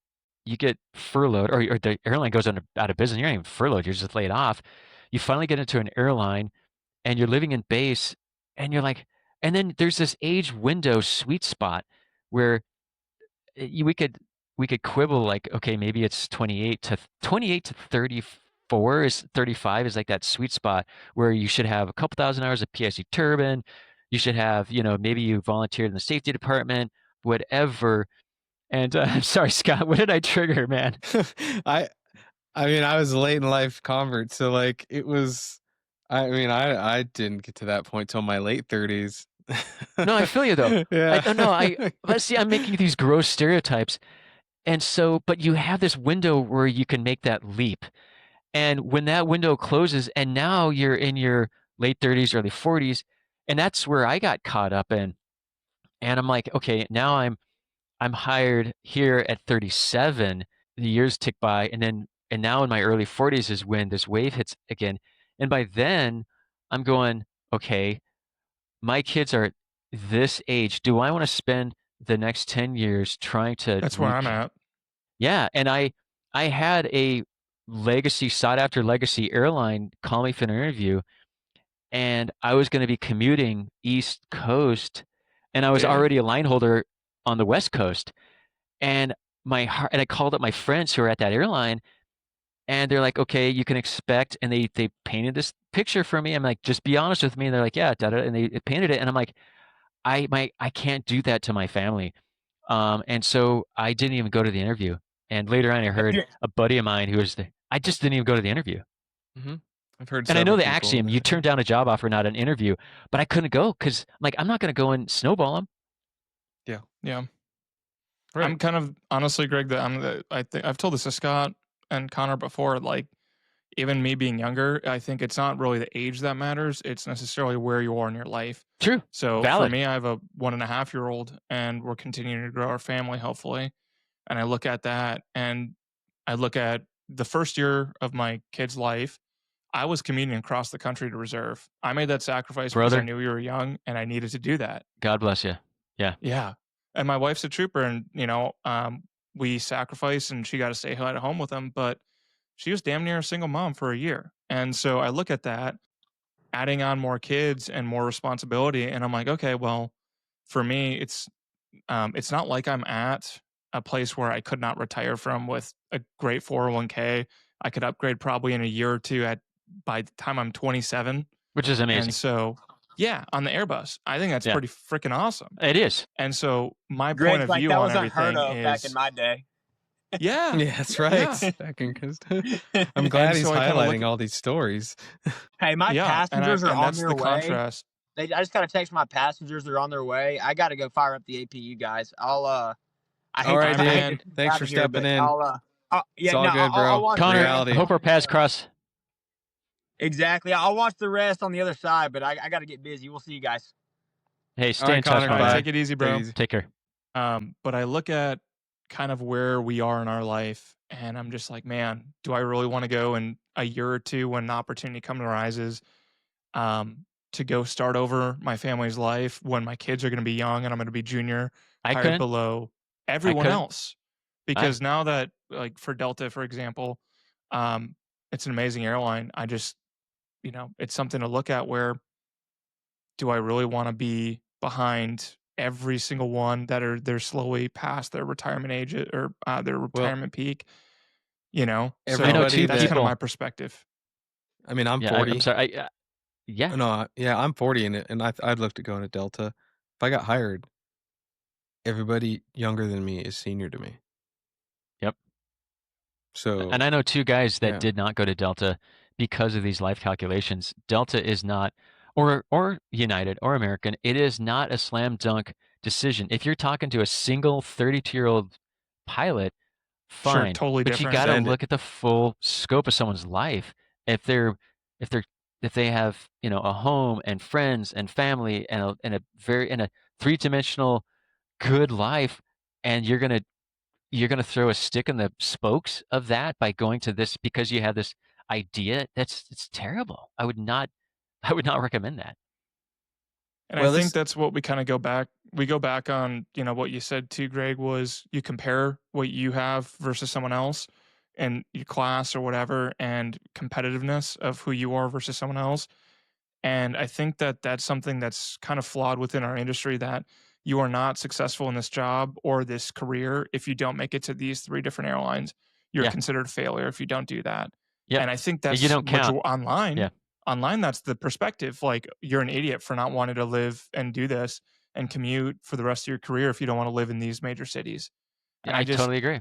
furloughed, or the airline goes out of business. You're not even furloughed. You're just laid off. You finally get into an airline, and you're living in base, and you're like, and then there's this age window sweet spot where we could we could quibble like, okay, maybe it's 28 to 34 is 35 is like that sweet spot where you should have a couple thousand hours of PIC turbine. You should have, maybe you volunteered in the safety department, whatever. And I'm sorry, Scott, what did I trigger, man? I mean, I was a late in life convert, so like it was. I mean, I didn't get to that point till my late 30s. No, I feel you though. Yeah. But see, I'm making these gross stereotypes. And so, but you have this window where you can make that leap. And when that window closes and now you're in your late 30s, early 40s, and that's where I got caught up in. And I'm like, okay, now I'm hired here at 37. The years tick by, and now in my early 40s is when this wave hits again. And by then, I'm going, okay, my kids are this age. Do I want to spend the next 10 years trying to That's where I'm at. Yeah, and I had a sought after legacy airline call me for an interview, and I was going to be commuting East Coast, and I was Yeah. already a line holder on the West Coast. And I called up my friends who are at that airline, and they're like, "Okay, you can expect," and they painted this picture for me. I'm like, "Just be honest with me." And they're like, "Yeah, da, da," and they painted it, and I'm like, I can't do that to my family." And so I didn't even go to the interview. And later on, I heard a buddy of mine who was there. I just didn't even go to the interview. Mm-hmm. I've heard. And I know several the people axiom: that. you turn down a job offer, not an interview. But I couldn't go because, like, I'm not going to go and snowball them. Yeah. Right. I'm kind of honestly, Greg, I think I've told this to Scott and Connor before. Like, even me being younger, I think it's not really the age that matters. It's necessarily where you are in your life. True. So for Valid. me, I have a 1.5-year-old, and we're continuing to grow our family, hopefully. And I look at that, and I look at the first year of my kid's life. I was commuting across the country to reserve. I made that sacrifice because I Brother. knew we were young and I needed to do that. God bless you. Yeah. Yeah. And my wife's a trooper, and we sacrificed, and she got to stay at home with him, but she was damn near a single mom for a year. And so I look at that, adding on more kids and more responsibility, and I'm like, okay, well, for me, it's not like I'm at a place where I could not retire from with a great 401k. I could upgrade probably in a year or two by the time I'm 27. Which is amazing. And so, yeah, on the Airbus, I think that's pretty freaking awesome. It is. And so my point Greg's of like, view that on was unheard everything of back in is, my day. yeah, Yeah, that's right. yeah. Back in I'm glad And he's so I kinda look highlighting all these stories. Hey, my passengers are and on that's their the way. contrast. I just got to text my passengers; they're on their way. I got to go fire up the APU, guys. I hate All right, to- I hate man. to Thanks out for of here, stepping but in. yeah, It's all no, good, bro. I'll watch Connor, the Reality. I hope our paths cross. Exactly. I'll watch the rest on the other side, but I got to get busy. We'll see you guys. Hey, All stay right, in touch, Connor, my All right, guy. take it easy, Take bro. it easy. Take care. But I look at kind of where we are in our life, and I'm just like, man, do I really want to go in a year or two when an opportunity comes and arises, to go start over my family's life when my kids are going to be young and I'm going to be junior, I hired couldn't. below everyone couldn't. else? Because now that, like for Delta, for example, it's an amazing airline. I just, it's something to look at where do I really want to be behind every single one they're slowly past their retirement age or their retirement peak, I know Everybody two that's kind people. of my perspective. I mean, I'm Yeah, 40. I'm sorry. Yeah. No, yeah, I'm 40, and I'd looked at going to Delta. If I got hired, everybody younger than me is senior to me. Yep. So, And I know two guys that yeah. did not go to Delta because of these life calculations. Delta is not, or United or American, it is not a slam dunk decision. If you're talking to a single 32-year-old pilot, Sure, fine. totally But you different. got to Send it. look at the full scope of someone's life. If they have, a home and friends and family and a three-dimensional good life, and you're gonna throw a stick in the spokes of that by going to this because you have this idea, it's terrible. I would not recommend that. And Well, I think this- that's what we kind of go back on, what you said too, Greg, was you compare what you have versus someone else and your class or whatever, and competitiveness of who you are versus someone else. And I think that that's something that's kind of flawed within our industry, that you are not successful in this job or this career if you don't make it to these 3 different airlines. You're Yeah. considered a failure if you don't do that. Yep. And I think You that's don't count. online. Yeah. Online, that's the perspective. Like, you're an idiot for not wanting to live and do this and commute for the rest of your career if you don't want to live in these major cities. And I totally agree.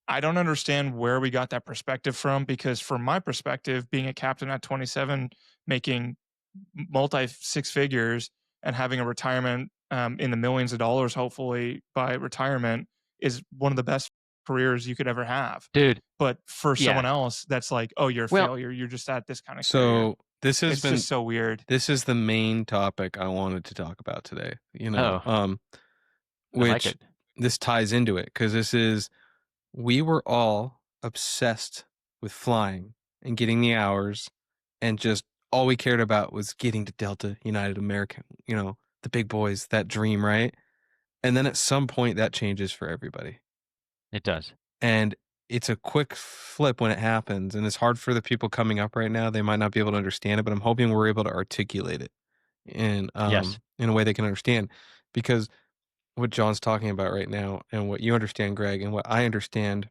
I don't understand where we got that perspective from, because from my perspective, being a captain at 27, making multi six figures and having a retirement in the millions of dollars, hopefully by retirement, is one of the best careers you could ever have. Dude, But for yeah. someone else, that's like, oh, you're a Well, failure. You're just at this kind of career. So this has It's been just so weird. this is the main topic I wanted to talk about today. I like Which it. this ties into it because we were all obsessed with flying and getting the hours, and just all we cared about was getting to Delta, United, American, the big boys, that dream, right? And then at some point that changes for everybody. It does. And it's a quick flip when it happens, and it's hard for the people coming up right now. They might not be able to understand it, but I'm hoping we're able to articulate it Yes. in a way they can understand, because what John's talking about right now and what you understand, Greg, and what I understand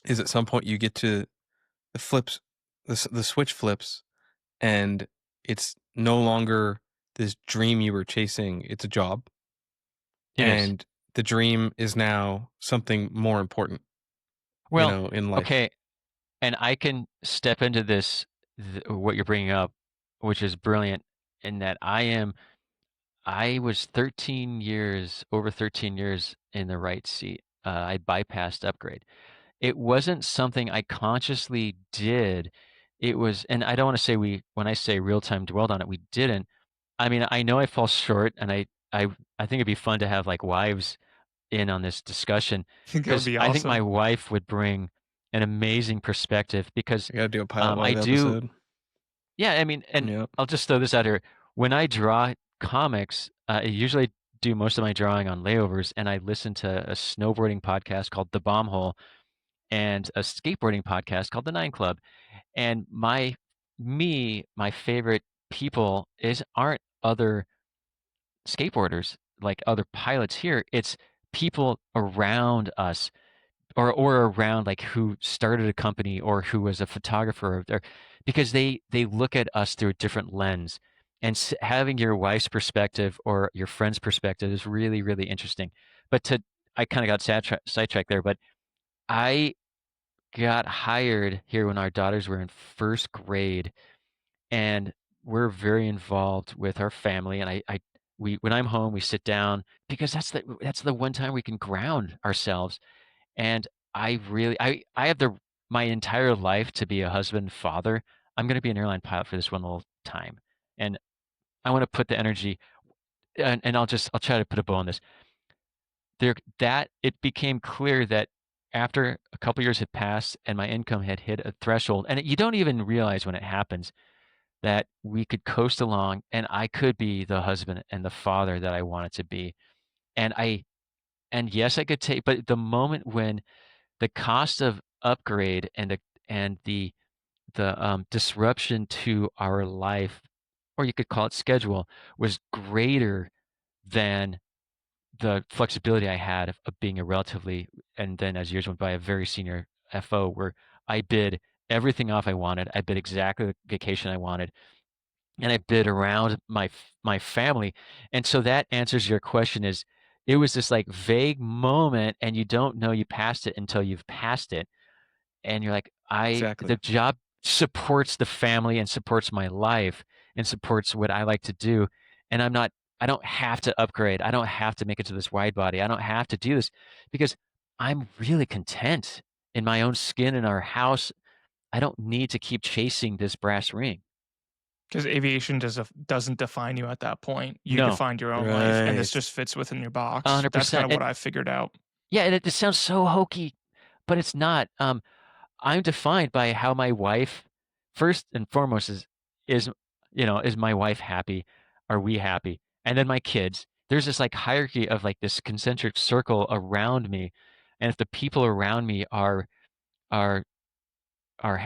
is at some point you get to the flips, the switch flips, and it's no longer this dream you were chasing. It's a job, It is. and the dream is now something more important, Well, in life. okay, and I can step into this, what you're bringing up, which is brilliant, in that I was 13 years, over 13 years in the right seat. I bypassed upgrade. It wasn't something I consciously did. It was, and I don't want to say when I say real time dwelled on it, we didn't. I mean, I know I fall short, and I think it'd be fun to have like wives in on this discussion, I think that would because be I think my awesome. wife would bring an amazing perspective, because I got to do a pilot I wife do. episode. Yeah, I mean, and Yep. I'll just throw this out here. When I draw comics, I usually do most of my drawing on layovers, and I listen to a snowboarding podcast called The Bomb Hole and a skateboarding podcast called The Nine Club. And my favorite people aren't other skateboarders, like other pilots here. It's people around us, or around, like, who started a company or who was a photographer, because they look at us through a different lens. And having your wife's perspective or your friend's perspective is really, really interesting. But I kind of got sidetracked there, but I got hired here when our daughters were in first grade, and we're very involved with our family. And we when I'm home, we sit down, because that's the one time we can ground ourselves. And I have my entire life to be a husband, father. I'm going to be an airline pilot for this one little time, and I want to put the energy. And I'll try to put a bow on this. That it became clear that after a couple years had passed and my income had hit a threshold, and you don't even realize when it happens, that we could coast along, and I could be the husband and the father that I wanted to be. And yes, I could take, but the moment when the cost of upgrade and the disruption to our life, or you could call it schedule, was greater than the flexibility I had of being a relatively, and then as years went by, a very senior FO, where I bid everything off I wanted. I bid exactly the vacation I wanted, and I bid around my family. And so that answers your question. Is It was this like vague moment, and you don't know you passed it until you've passed it, and you're like, Exactly. the job supports the family and supports my life and supports what I like to do. And I don't have to upgrade. I don't have to make it to this wide body. I don't have to do this, because I'm really content in my own skin in our house. I don't need to keep chasing this brass ring. Because aviation doesn't define you at that point. You No, define your own life, and this Right. just fits within your box. That's kind 100%. of what And I figured out. yeah, and it sounds so hokey, but it's not. I'm defined by how my wife, first and foremost, is is my wife happy? Are we happy? And then my kids. There's this like hierarchy of like this concentric circle around me, and if the people around me are are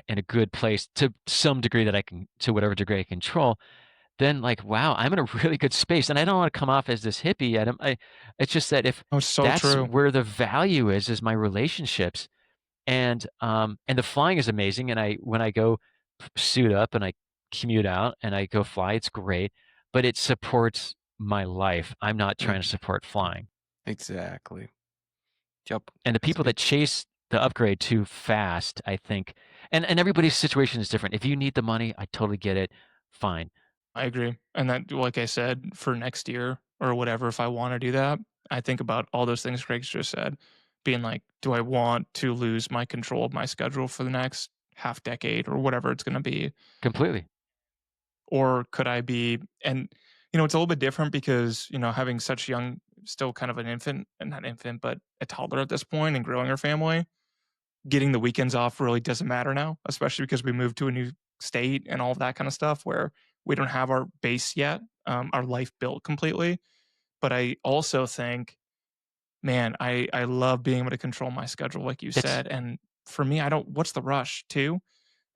in a good place to some degree, that I can, to whatever degree I control, then like, wow, I'm in a really good space. And I don't want to come off as this hippie. It's just that if Oh, so that's true. where the value is my relationships. And the flying is amazing. And when I go suit up and I commute out and I go fly, it's great, but it supports my life. I'm not trying to support flying. Exactly. Yep. And the people that chase the upgrade too fast, I think, and everybody's situation is different. If you need the money, I totally get it. Fine. I agree. And that, like I said, for next year or whatever, if I want to do that, I think about all those things Craig's just said, being like, do I want to lose my control of my schedule for the next half decade or whatever it's going to be? Completely. Or could I be, and, it's a little bit different because, having such young, still kind of an infant, and not infant, but a toddler at this point and growing our family, getting the weekends off really doesn't matter now, especially because we moved to a new state and all of that kind of stuff where we don't have our base yet, our life built completely. But I also think, man, I love being able to control my schedule, like you It's said. And for me, what's the rush too?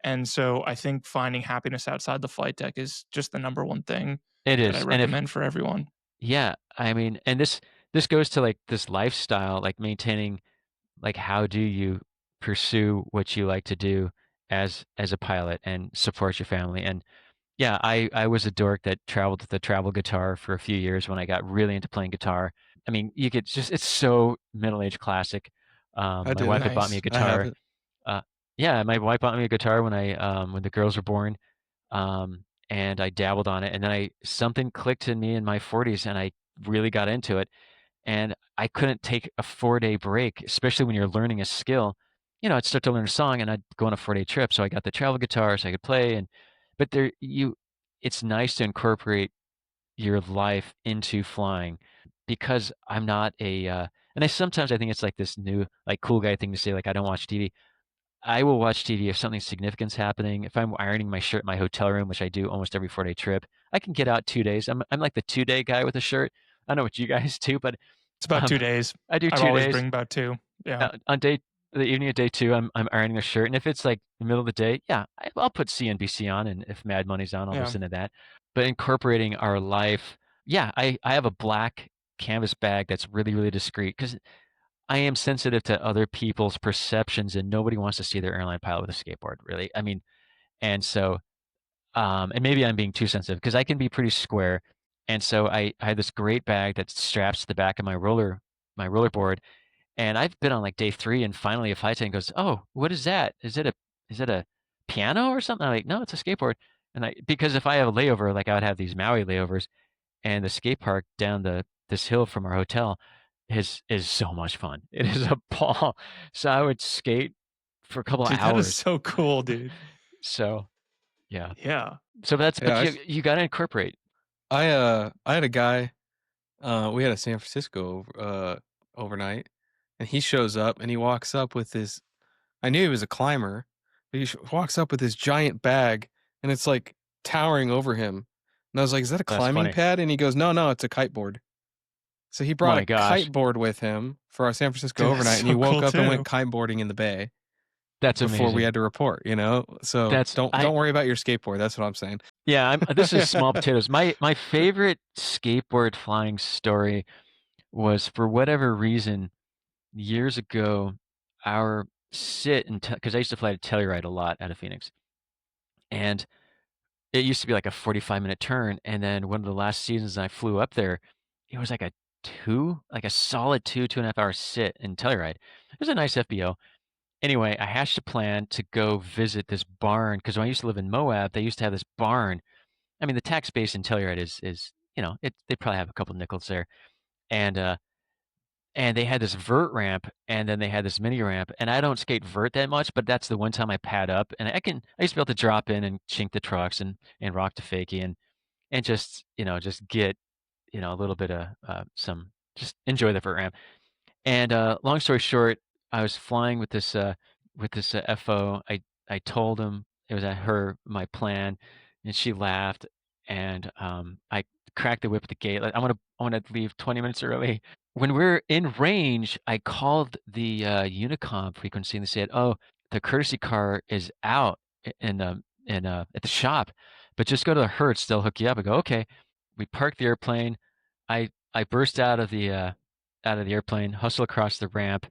And so I think finding happiness outside the flight deck is just the number one thing it that I is. And if recommend for everyone. yeah, I mean, and this goes to like this lifestyle, like maintaining like how do you pursue what you like to do as a pilot and support your family. And yeah, I was a dork that traveled with the travel guitar for a few years when I got really into playing guitar. I mean, you could just it's so middle-aged classic. I My did wife it. had bought me a Nice. I have guitar. it. Uh, yeah, my wife bought me a guitar when the girls were born. And I dabbled on it, and then something clicked in me in my 40s, and I really got into it. And I couldn't take a 4-day break, especially when you're learning a skill. I'd start to learn a song, and I'd go on a 4-day trip. So I got the travel guitar, so I could play. But it's nice to incorporate your life into flying, because I'm not and sometimes I think it's like this new, like cool guy thing to say, like I don't watch TV. I will watch TV if something significant's happening. If I'm ironing my shirt in my hotel room, which I do almost every 4-day trip, I can get out 2 days. I'm like the 2-day guy with a shirt. I don't know what you guys do, but It's about um, 2 days. I do I'd two always days. bring about two. Yeah. On the evening of day two, I'm ironing a shirt, and if it's like the middle of the day, yeah, I'll put CNBC on, and if Mad Money's on, I'll Yeah. listen to that. But incorporating our life, yeah, I have a black canvas bag that's really, really discreet because I am sensitive to other people's perceptions, and nobody wants to see their airline pilot with a skateboard, really. I mean, and so, and maybe I'm being too sensitive because I can be pretty square. And so I have this great bag that straps to the back of my rollerboard. And I've been on like day 3, and finally a flight attendant goes, "Oh, what is that? Is it a piano or something?" I'm like, "No, it's a skateboard." And because if I have a layover, like I would have these Maui layovers, and the skate park down this hill from our hotel is so much fun. It is a ball. So I would skate for a couple of Dude, that is hours. so cool, dude. So yeah. Yeah. So Yeah, but you got to incorporate. I had a guy. We had a San Francisco overnight, and he shows up and he walks up with this. I knew he was a climber, but he walks up with this giant bag, and it's like towering over him. And I was like, "Is that a That's climbing funny. pad?" And he goes, "No, no, it's a kiteboard." So he brought My a gosh. kiteboard with him for our San Francisco Dude, that's overnight, and he so woke cool up and went too. kiteboarding in the bay That's before we amazing. had to report. So That's I don't worry about your skateboard. That's what I'm saying. this is small potatoes. My favorite skateboard flying story was, for whatever reason, years ago, our sit and because I used to fly to Telluride a lot out of Phoenix, and it used to be like a 45-minute turn. And then one of the last seasons I flew up there, it was like a solid 2.5 hour sit in Telluride. It was a nice FBO. Anyway, I hatched a plan to go visit this barn because when I used to live in Moab, they used to have this barn. I mean, the tax base in Telluride is they probably have a couple nickels there, and they had this vert ramp, and then they had this mini ramp. And I don't skate vert that much, but that's the one time I pad up, and I used to be able to drop in and chink the trucks and rock to fakie and just just get a little bit of some just enjoy the vert ramp. And long story short, I was flying with this FO. I told him it was my plan, and she laughed. And I cracked the whip at the gate. Like, I want to leave 20 minutes early. When we're in range, I called the Unicom frequency, and they said, "Oh, the courtesy car is out in at the shop." but just go to the Hertz, they'll hook you up. I go, okay. We park the airplane. I burst out of the airplane, hustle across the ramp,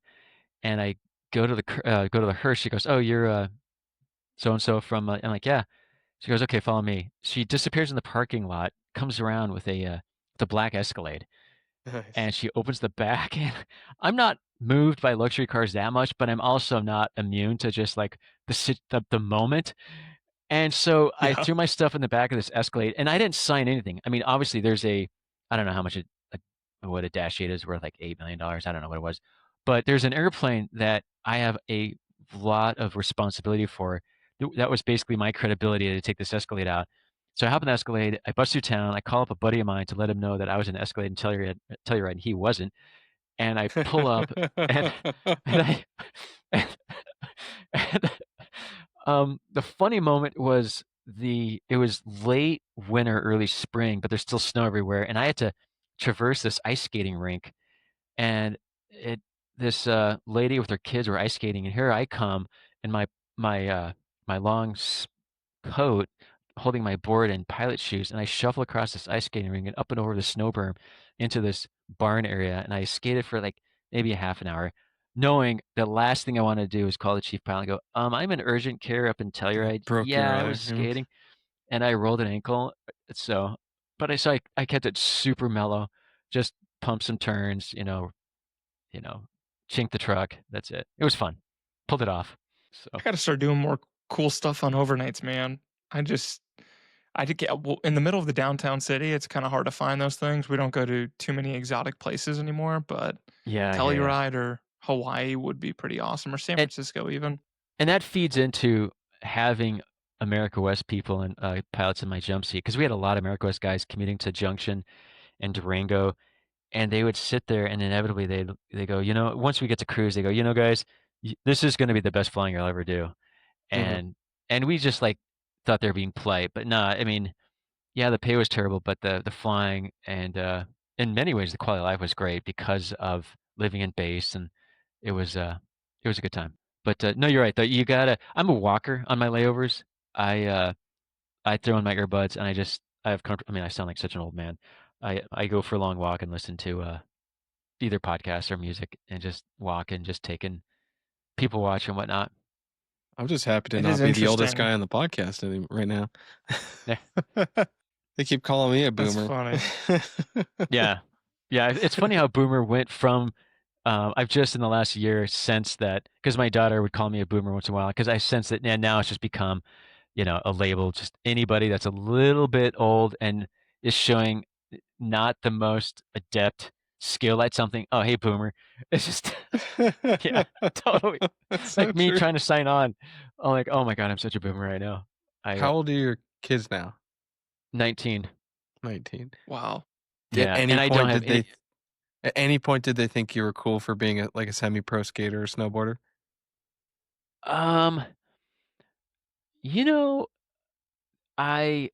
and I go to the Hertz. She goes, oh, you're so and so from. I'm like, yeah. She goes, okay, follow me. She disappears in the parking lot, comes around with the black Escalade, Nice. and she opens the back. And I'm not moved by luxury cars that much, but I'm also not immune to just like the moment. And so I Yeah. threw my stuff in the back of this Escalade, and I didn't sign anything. I mean, obviously, I don't know how much what a Dash 8 is worth, like $8 million. I don't know what it was, but there's an airplane that I have a lot of responsibility for. That was basically my credibility to take this Escalade out. So I hop in the Escalade, I bust through town, I call up a buddy of mine to let him know that I was in the Escalade and Telluride, and he wasn't. And I pull up, and and I and the funny moment was it was late winter, early spring, but there's still snow everywhere, and I had to traverse this ice skating rink, and it this lady with her kids were ice skating, and here I come in my my long coat, holding my board and pilot shoes, and I shuffle across this ice skating rink and up and over the snow berm into this barn area, and I skated for like maybe a half an hour, knowing the last thing I wanted to do is call the chief pilot and go, I'm in urgent care up in Telluride. Broke your Yeah, I was eye. skating and I rolled an ankle. So, but I kept it super mellow, just pumped some turns, you know, chinked the truck. That's it. It was fun. Pulled it off. I So got to start doing more cool stuff on overnights, man. I did get in the middle of the downtown city. It's kind of hard to find those things. We don't go to too many exotic places anymore, but yeah. Telluride or Hawaii would be pretty awesome, or San And Francisco even. and that feeds into having America West people and pilots in my jump seat, because we had a lot of America West guys commuting to Junction and Durango, and they would sit there and inevitably they go, once we get to cruise, they go, guys, this is going to be the best flying you'll ever do. Mhm. And we just like thought they were being polite, but no, I mean, yeah, the pay was terrible, but the flying and in many ways the quality of life was great because of living in base, and it was uh it was a good time. But no, you're right though. I'm a walker on my layovers. I uh I throw in my earbuds and I have comfort. I mean, I sound like such an old man. I go for a long walk and listen to either podcasts or music and just walk and just take in people watch and whatnot. I'm just happy to It is not be the oldest interesting. guy on the podcast right now. Yeah. They keep calling me a That's boomer. funny. Yeah. Yeah, it's funny how boomer went from I've just in the last year sensed that, because my daughter would call me a boomer once in a while, because I sense that now it's just become, a label, just anybody that's a little bit old and is showing not the most adept skill at something. Oh, hey, boomer. It's just, yeah, totally. That's so Like me true. trying to sign on. I'm like, oh my God, I'm such a boomer right now. How old are your kids now? 19. 19. Wow. At Yeah. any And I don't point have did any, they think you were cool for being like a semi-pro skater or snowboarder? um, you know, I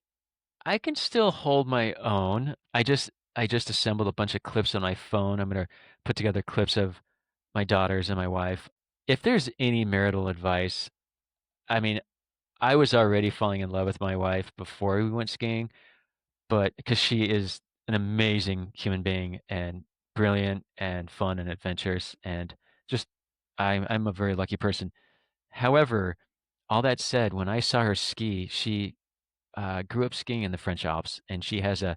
I can still hold my own. I just assembled a bunch of clips on my phone. I'm gonna put together clips of my daughters and my wife. If there's any marital advice, I mean, I was already falling in love with my wife before we went skiing, but because she is an amazing human being and brilliant and fun and adventurous, and just I'm a very lucky person. However, all that said, when I saw her ski, she grew up skiing in the French Alps, and she has a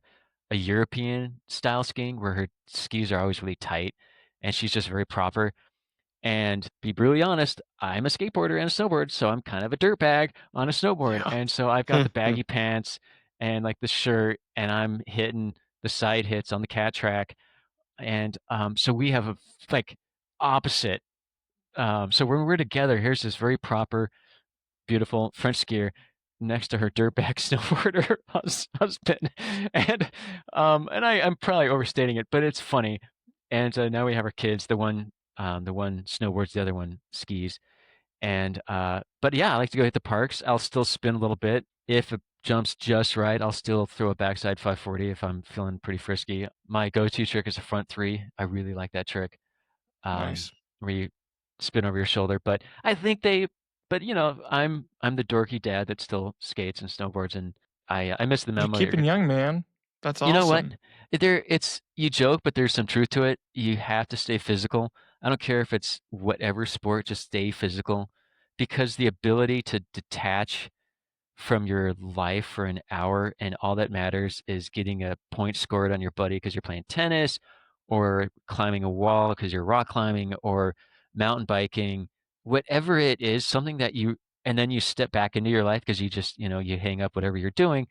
European style skiing where her skis are always really tight, and she's just very proper. And be brutally honest, I'm a skateboarder and a snowboard, so I'm kind of a dirtbag on a snowboard. Yeah. And so I've got the baggy pants and like the shirt, and I'm hitting the side hits on the cat track. And so we have a like opposite. So when we're together, here's this very proper, beautiful French skier next to her dirtbag snowboarder husband, and I'm probably overstating it, but it's funny. And now we have our kids. The one snowboards, the other one skis. And but yeah, I like to go hit the parks. I'll still spin a little bit if it jumps just right. I'll still throw a backside 540 if I'm feeling pretty frisky. My go-to trick is a front three. I really like that trick, Nice. where you spin over your shoulder. But I think but I'm the dorky dad that still skates and snowboards, and I missed the You're memo. keeping young, man. That's You know what? awesome. It's you joke, but there's some truth to it. You have to stay physical. I don't care if it's whatever sport, just stay physical because the ability to detach from your life for an hour and all that matters is getting a point scored on your buddy because you're playing tennis or climbing a wall because you're rock climbing or mountain biking, whatever it is, something that you and then you step back into your life because you just, you hang up whatever you're doing.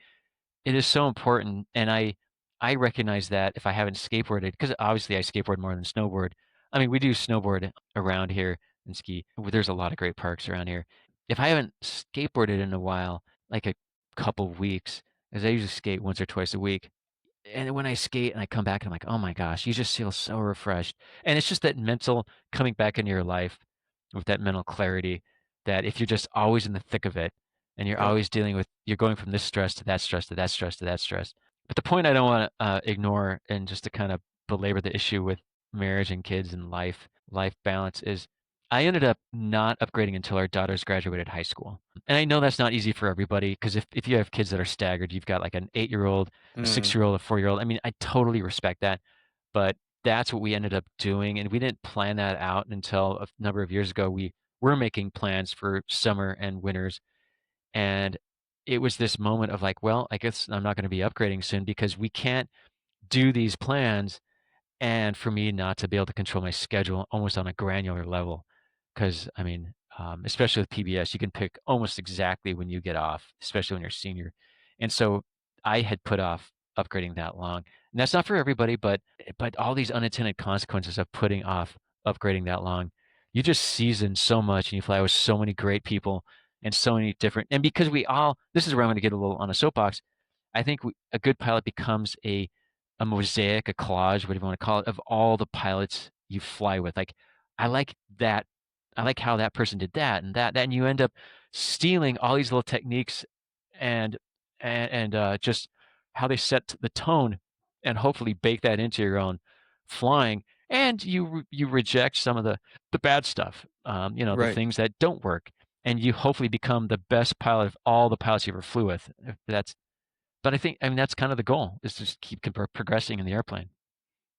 It is so important, and I recognize that if I haven't skateboarded, because obviously I skateboard more than snowboard. I mean, we do snowboard around here and ski. There's a lot of great parks around here. If I haven't skateboarded in a while, like a couple weeks, as I usually skate once or twice a week, and when I skate and I come back and I'm like, oh my gosh, you just feel so refreshed. And it's just that mental coming back into your life with that mental clarity that if you're just always in the thick of it and you're Yep. always dealing with, you're going from this stress to that stress to that stress to that stress. But the point I don't want to ignore and just to kind of belabor the issue with marriage and kids and life balance is I ended up not upgrading until our daughters graduated high school. And I know that's not easy for everybody because if you have kids that are staggered, you've got like an 8-year-old, a Mm. 6-year-old, a 4-year-old. I mean, I totally respect that, but that's what we ended up doing, and we didn't plan that out until a number of years ago. We were making plans for summer and winters, and it was this moment of like, well, I guess I'm not going to be upgrading soon because we can't do these plans and for me not to be able to control my schedule almost on a granular level. Because, I mean, especially with PBS, you can pick almost exactly when you get off, especially when you're a senior. And so I had put off upgrading that long. And that's not for everybody, but all these unintended consequences of putting off upgrading that long, you just season so much and you fly with so many great people and so many different, and because this is where I'm going to get a little on a soapbox. I think a good pilot becomes a mosaic, a collage, whatever you want to call it, of all the pilots you fly with. Like, I like that. I like how that person did that and that, and you end up stealing all these little techniques and just how they set the tone, and hopefully bake that into your own flying. And you reject some of the bad stuff, the Right. things that don't work, and you hopefully become the best pilot of all the pilots you ever flew with. If that's but I mean, that's kind of the goal is to just keep progressing in the airplane,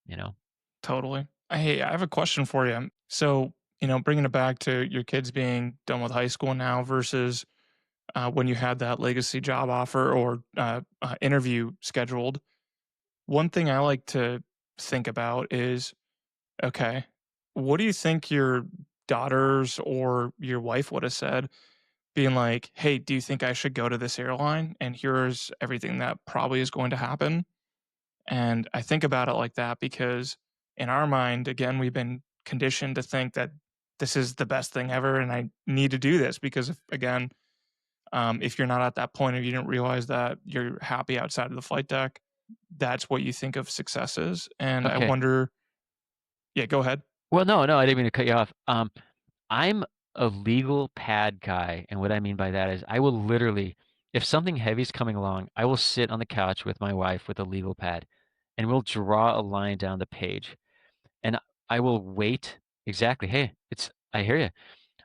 you know? Totally. Hey, I have a question for you. So, bringing it back to your kids being done with high school now versus when you had that legacy job offer or interview scheduled. One thing I like to think about is, okay, what do you think your daughters or your wife would have said, being like, hey, do you think I should go to this airline? And here's everything that probably is going to happen. And I think about it like that because in our mind, again, we've been conditioned to think that this is the best thing ever and I need to do this because, if you're not at that point or you didn't realize that you're happy outside of the flight deck, that's what you think of success is. And I Okay. wonder, yeah, go ahead. Well, no, I didn't mean to cut you off. I'm a legal pad guy, and what I mean by that is I will literally, if something heavy is coming along, I will sit on the couch with my wife with a legal pad, and we'll draw a line down the page, and I will wait exactly. Hey, I hear you.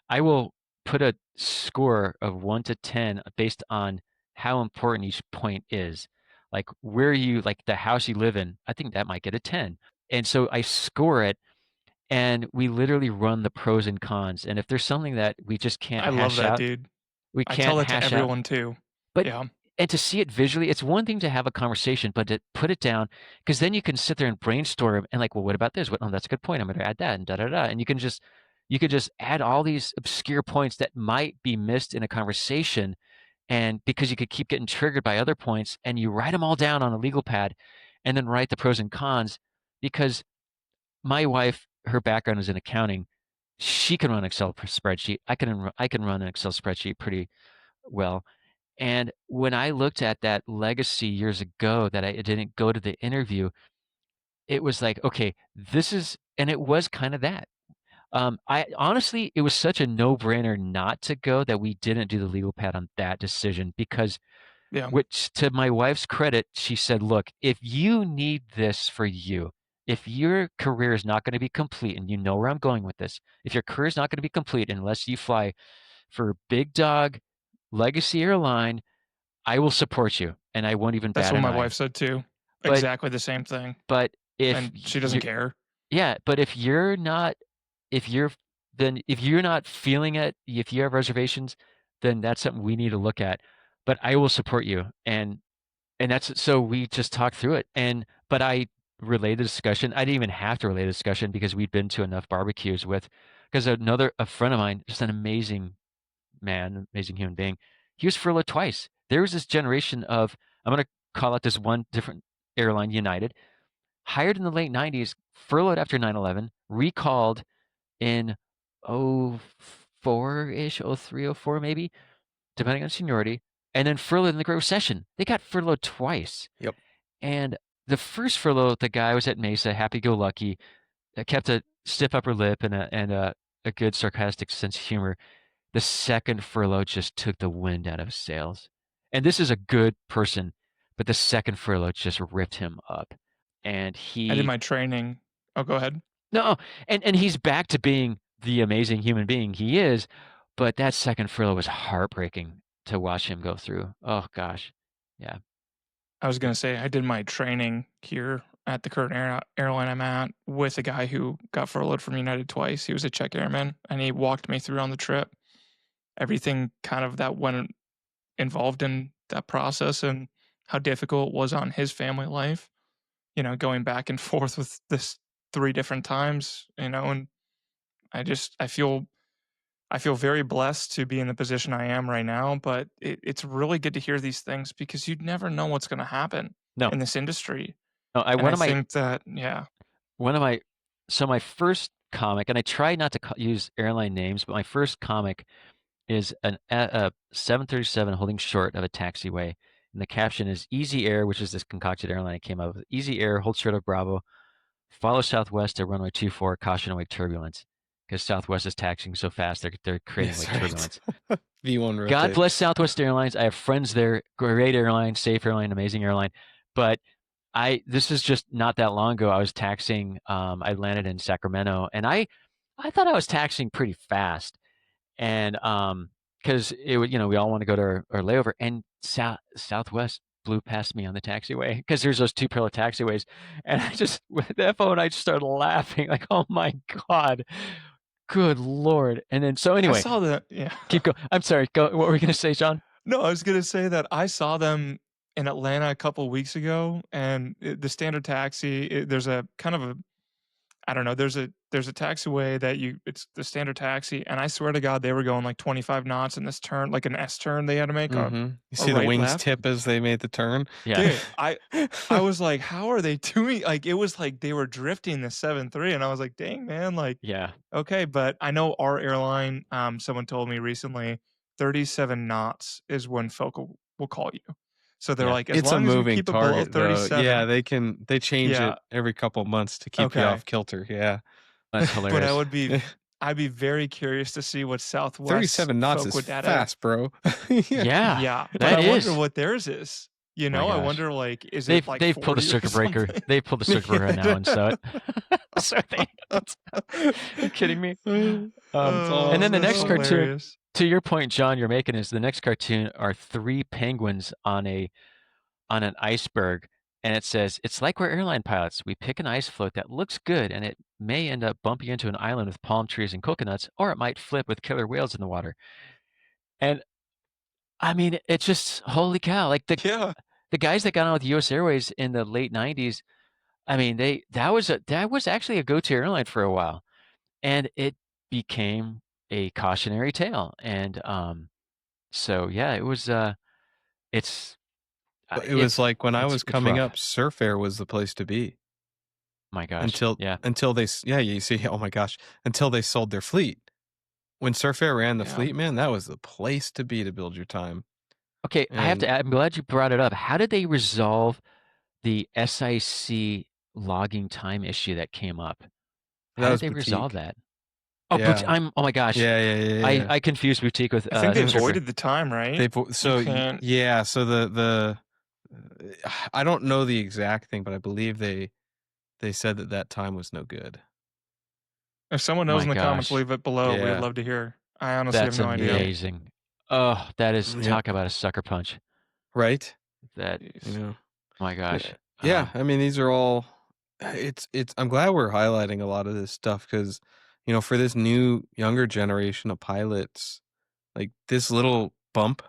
I will put a score of 1 to 10 based on how important each point is. Like like the house you live in, I think that might get a 10. And so I score it and we literally run the pros and cons. And if there's something that we just can't I love hash that, out, dude. we I tell can't that to hash out. everyone too. But Yeah. and to see it visually, it's one thing to have a conversation, but to put it down, because then you can sit there and brainstorm and like, well, what about this? Oh, that's a good point. I'm going to add that and da da da. And you can just add all these obscure points that might be missed in a conversation, and because you could keep getting triggered by other points, and you write them all down on a legal pad, and then write the pros and cons. Because my wife, her background is in accounting. She can run an Excel spreadsheet. I can run an Excel spreadsheet pretty well. And when I looked at that legacy years ago that I didn't go to the interview, it was like, okay, and it was kind of that. I honestly, it was such a no-brainer not to go that we didn't do the legal pad on that decision because, Yeah. which to my wife's credit, she said, look, if you need this for you, if your career is not going to be complete, and you know where I'm going with this, if your career is not going to be complete unless you fly for big dog legacy airline, I will support you. and I won't even That's bat what an my eye. wife said too. But Exactly the same thing. but if And she doesn't you care. yeah, but if you're not if you're if you're not feeling it, if you have reservations, then that's something we need to look at. But I will support you, and that's so we just talked through it. But I relayed the discussion. I didn't even have to relay the discussion because we'd been to enough barbecues with because a friend of mine, just an amazing man, amazing human being, he was furloughed twice. There was this generation of I'm gonna call out this one different airline, United, hired in the late 90s, furloughed after 9/11, recalled in '04-ish, '03, '04 maybe, depending on seniority, and then furloughed in the Great Recession. They got furloughed twice. Yep. And the first furlough, the guy was at Mesa, happy-go-lucky, kept a stiff upper lip and a good sarcastic sense of humor. The second furlough just took the wind out of his sails. And this is a good person, but the second furlough just ripped him up. And I did he my training. Oh, go ahead. no, and he's back to being the amazing human being he is, but that second furlough was heartbreaking to watch him go through. Oh gosh. Yeah. I was gonna say I did my training here at the current airline I'm at with a guy who got furloughed from United twice. He was a check airman, and he walked me through on the trip everything kind of that went involved in that process and how difficult it was on his family life. You know, going back and forth with this 3 different times. You know, and I feel very blessed to be in the position I am right now. But it's really good to hear these things because you'd never know what's going to happen No. in this industry. No, And I think that, yeah. one of my so my first comic, and I try not to use airline names, but my first comic is a 737 holding short of a taxiway, and the caption is "Easy Air," which is this concocted airline I came up with. Easy Air, hold short of Bravo, follow Southwest to runway 24, caution await turbulence, because Southwest is taxiing so fast they're creating Yes, like right. turbulence. V1 rotate. God bless Southwest Airlines. I have friends there. Great airline, safe airline, amazing airline. But this is just not that long ago. I was taxiing. I landed in Sacramento, and I thought I was taxiing pretty fast, and because it would, we all want to go to our layover, and Southwest blew past me on the taxiway because there's those two parallel taxiways, and I just with that phone, I just started laughing like, oh my God. Good Lord. And then, so I anyway, saw that. Yeah. keep going. I'm sorry. Go. What were you going to say, John? No, I was gonna say that I saw them in Atlanta a couple weeks ago, and the standard taxi. There's a kind of a, I don't know. There's a taxiway that it's the standard taxi, and I swear to God, they were going like 25 knots in this turn, like an S turn. They had to make You a see the right wings left. tip as they made the turn. Yeah. Dude, I was like, how are they doing? Like, it was like they were drifting the 7-3, and I was like, dang man, like, Yeah. okay. But I know our airline. Someone told me recently, 37 knots is when folk will call you. So they're Yeah. like, as It's a long as you moving keep it below target, though. 37. Yeah, they change Yeah. it every couple months to keep you Okay. off kilter. Yeah, That's But hilarious. I'd be very curious to see what Southwest 37 knots folk is would that fast, bro. Yeah. Yeah, but That I wonder is. what theirs is. You My know, I gosh. wonder, like, is it like They've pulled a 40 or circuit breaker. something? They pulled the circuit breaker now and saw it. So are you kidding me? That's And then the That's next cartoon, hilarious. to your point, John, you're making is the next cartoon are 3 penguins on an iceberg, and it says, "It's like we're airline pilots. We pick an ice float that looks good, and it may end up bumping into an island with palm trees and coconuts, or it might flip with killer whales in the water." And I mean, it's just holy cow! Like Yeah. the guys that got on with U.S. Airways in the late '90s. I mean, that was actually a go-to airline for a while, and it became a cautionary tale. And so yeah, it was. It's It was like when I was it's coming rough. up, Surf Air was the place to be My gosh. until Yeah. you see, oh my gosh, until they sold their fleet. When Surf Air ran the Yeah. fleet, man, that was the place to be to build your time. Okay, I have to. I'm glad you brought it up. How did they resolve the SIC logging time issue that came up? That How did was they resolve boutique. that? Oh, Yeah. oh my gosh. Yeah. I confused boutique with I think they Surfer. voided the time, right? So can't- yeah, so the I don't know the exact thing, but I believe they said that time was no good. If someone knows My in the comments, gosh. leave it below. We'd Yeah. love to hear. I honestly That's have no idea. amazing. Oh, that is Yep. talk about a sucker punch. Right? That, You Jeez. know. oh my Uh, gosh. Yeah, I mean, these are all. It's. I'm glad we're highlighting a lot of this stuff because, for this new younger generation of pilots, like this little bump,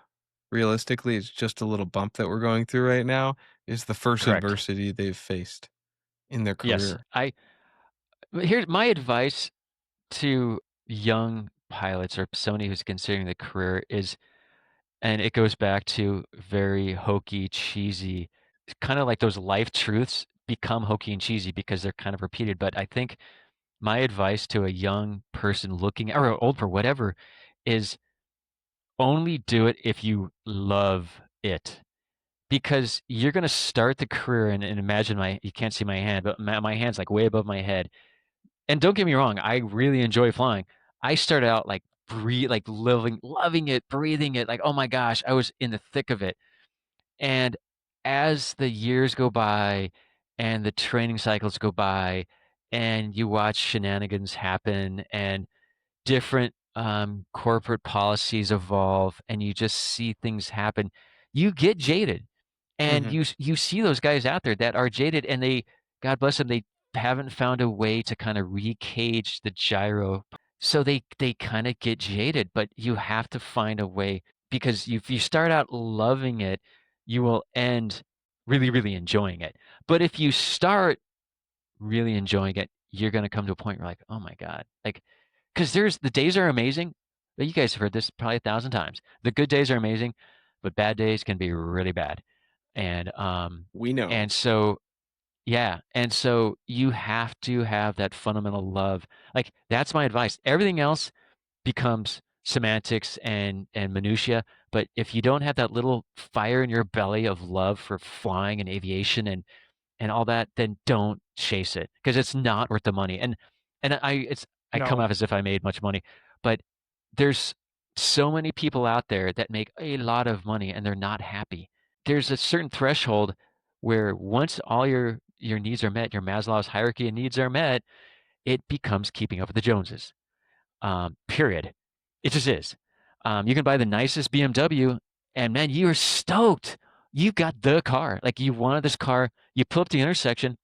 realistically, it's just a little bump that we're going through right now. Is the first Correct. adversity they've faced in their Yes. career. Here's my advice to young pilots or somebody who's considering the career is, and it goes back to very hokey, cheesy, kind of like those life truths become hokey and cheesy because they're kind of repeated. But I think my advice to a young person looking, or old, for whatever, is only do it if you love it. Because you're going to start the career and imagine you can't see my hand, but my hand's like way above my head. And don't get me wrong, I really enjoy flying. I started out like loving it, breathing it, like, oh my gosh, I was in the thick of it. And as the years go by and the training cycles go by and you watch shenanigans happen and different corporate policies evolve and you just see things happen, you get jaded. And Hmm. you see those guys out there that are jaded and they, God bless them, they haven't found a way to kind of recage the gyro. So they kind of get jaded, but you have to find a way because if you start out loving it, you will end really, really enjoying it. But if you start really enjoying it, you're going to come to a point where like, oh my God, like, because the days are amazing. But you guys have heard this probably 1,000 times. The good days are amazing, but bad days can be really bad. And We know. and so yeah, and so you have to have that fundamental love. Like that's my advice. Everything else becomes semantics and minutia, but if you don't have that little fire in your belly of love for flying and aviation and all that, then don't chase it because it's not worth the money. And I come No, off as if I made much money, but there's so many people out there that make a lot of money and they're not happy. There's a certain threshold where once all your needs are met, your Maslow's hierarchy of needs are met, it becomes keeping up with the Joneses. Period. It just is. You can buy the nicest BMW, and man, you are stoked. You got the car. Like you wanted this car. You pull up the intersection,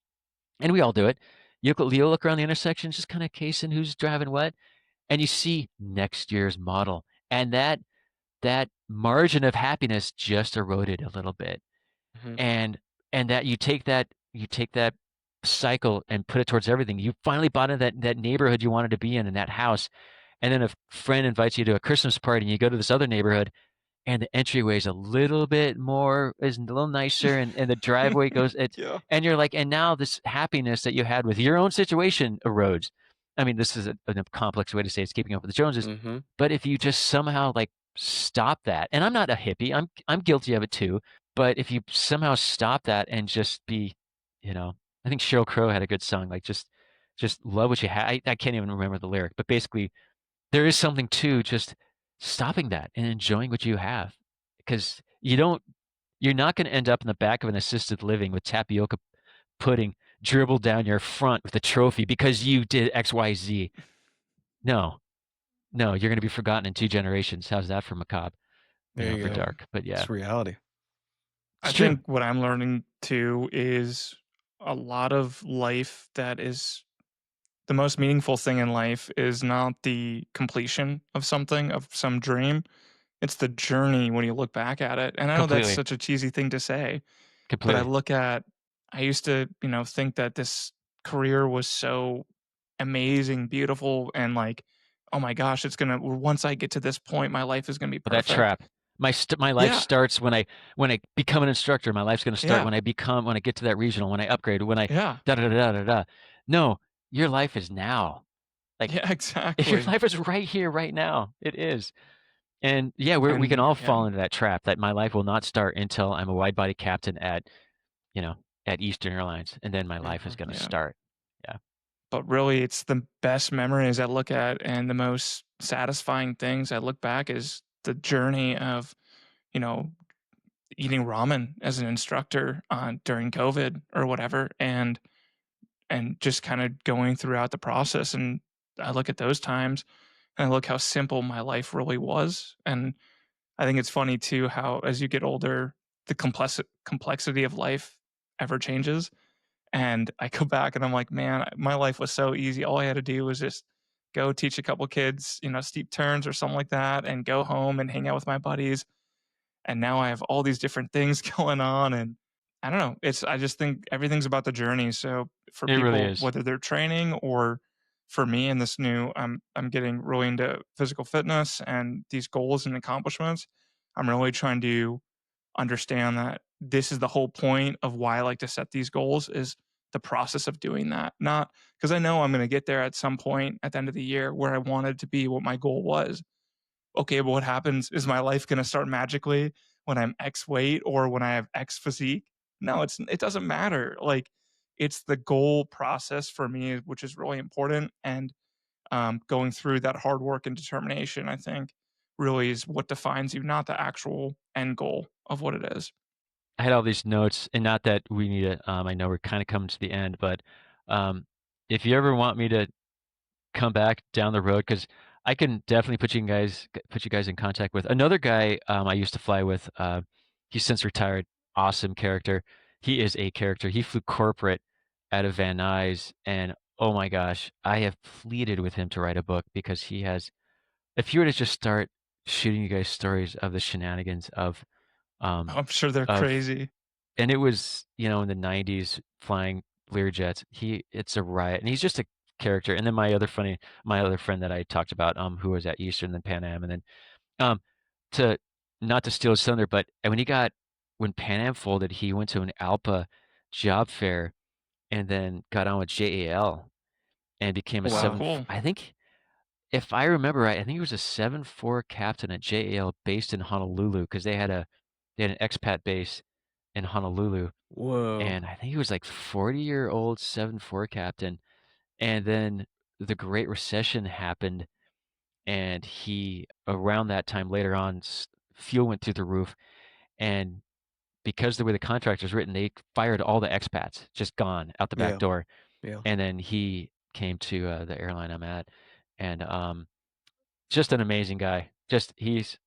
and we all do it. You look around the intersection, just kind of casing who's driving what, and you see next year's model, and that margin of happiness just eroded a little bit, Hmm. and that you take that cycle and put it towards everything. You finally bought in that neighborhood you wanted to be in that house, and then a friend invites you to a Christmas party, and you go to this other neighborhood, and the entryway is is a little nicer, and the driveway goes it's Yeah. and you're like, and now this happiness that you had with your own situation erodes. I mean, this is a complex way to say it's keeping up with the Joneses, Hmm. but if you just somehow like stop that, and I'm not a hippie, I'm guilty of it too, but if you somehow stop that and just be, you know, I think Sheryl Crow had a good song, like just love what you have. I can't even remember the lyric, but basically there is something to just stopping that and enjoying what you have because you're not going to end up in the back of an assisted living with tapioca pudding dribbled down your front with a trophy because you did XYZ. No, no, you're going to be forgotten in 2 generations. How's that for macabre? There you For go. yeah. dark. But yeah, It's reality. I it's true. think what I'm learning too is a lot of life that is the most meaningful thing in life is not the completion of something, of some dream. It's the journey when you look back at it. And I know that's Completely, such a cheesy thing to say, but completely. I used to, think that this career was so amazing, beautiful, and like, oh my gosh, once I get to this point, my life is gonna be But that perfect. trap. My life Yeah, starts when I become an instructor. My life's going to start yeah, when I get to that regional, when I upgrade, when I yeah, da da da da da. No, your life is now. Like yeah, your exactly. life is right here, right now. It is. And yeah, we can And all yeah, fall into that trap that my life will not start until I'm a wide body captain you know, at Eastern Airlines, and then my life is Hmm. going to yeah. start. Yeah, But really, it's the best memories I look at, and the most satisfying things I look back is the journey of, you know, eating ramen as an instructor during COVID or whatever, and just kind of going throughout the process. And I look at those times and I look how simple my life really was. And I think it's funny too how as you get older, the complexity of life ever changes. And I go back and I'm like, man, my life was so easy. All I had to do was just go teach a couple kids, steep turns or something like that, and go home and hang out with my buddies. And now I have all these different things going on, and I don't know. I just think everything's about the journey. So for It really people, is. whether they're training or for me in this new, I'm getting really into physical fitness and these goals and accomplishments. I'm really trying to understand that this is the whole point of why I like to set these goals is the process of doing that. Not because I know I'm going to get there at some point at the end of the year where I wanted to be what my goal was. Okay, but what happens is my life going to start magically when I'm X weight or when I have X physique? No, it doesn't matter. Like it's the goal process for me, which is really important. And going through that hard work and determination, I think, really is what defines you, not the actual end goal of what it is. I had all these notes, and not that we need to. I know we're kind of coming to the end, but um, if you ever want me to come back down the road, because I can definitely put you guys in contact with another guy I used to fly with. He's since retired. Awesome character. He is a character. He flew corporate out of Van Nuys, and oh my gosh, I have pleaded with him to write a book because he has. If you were to just start shooting you guys stories of the shenanigans um, I'm sure they're of crazy. and it was, in the 90s flying Learjets. It's a riot, and he's just a character. And then my other friend that I talked about, who was at Eastern, then Pan Am, and then um, to not to steal his thunder, but when Pan Am folded, he went to an ALPA job fair and then got on with JAL and became a Oh, Oh, wow. cool. I think if I remember right, I think he was a 7-4 captain at JAL based in Honolulu because they had an expat base in Honolulu. Whoa. And I think he was like 40-year-old 7-4 captain. And then the Great Recession happened, and he around that time later on, fuel went through the roof, and because the way the contract was written, they fired all the expats, just gone out the back Yeah. door. Yeah. And then he came to the airline I'm at, and just an amazing guy. Just he's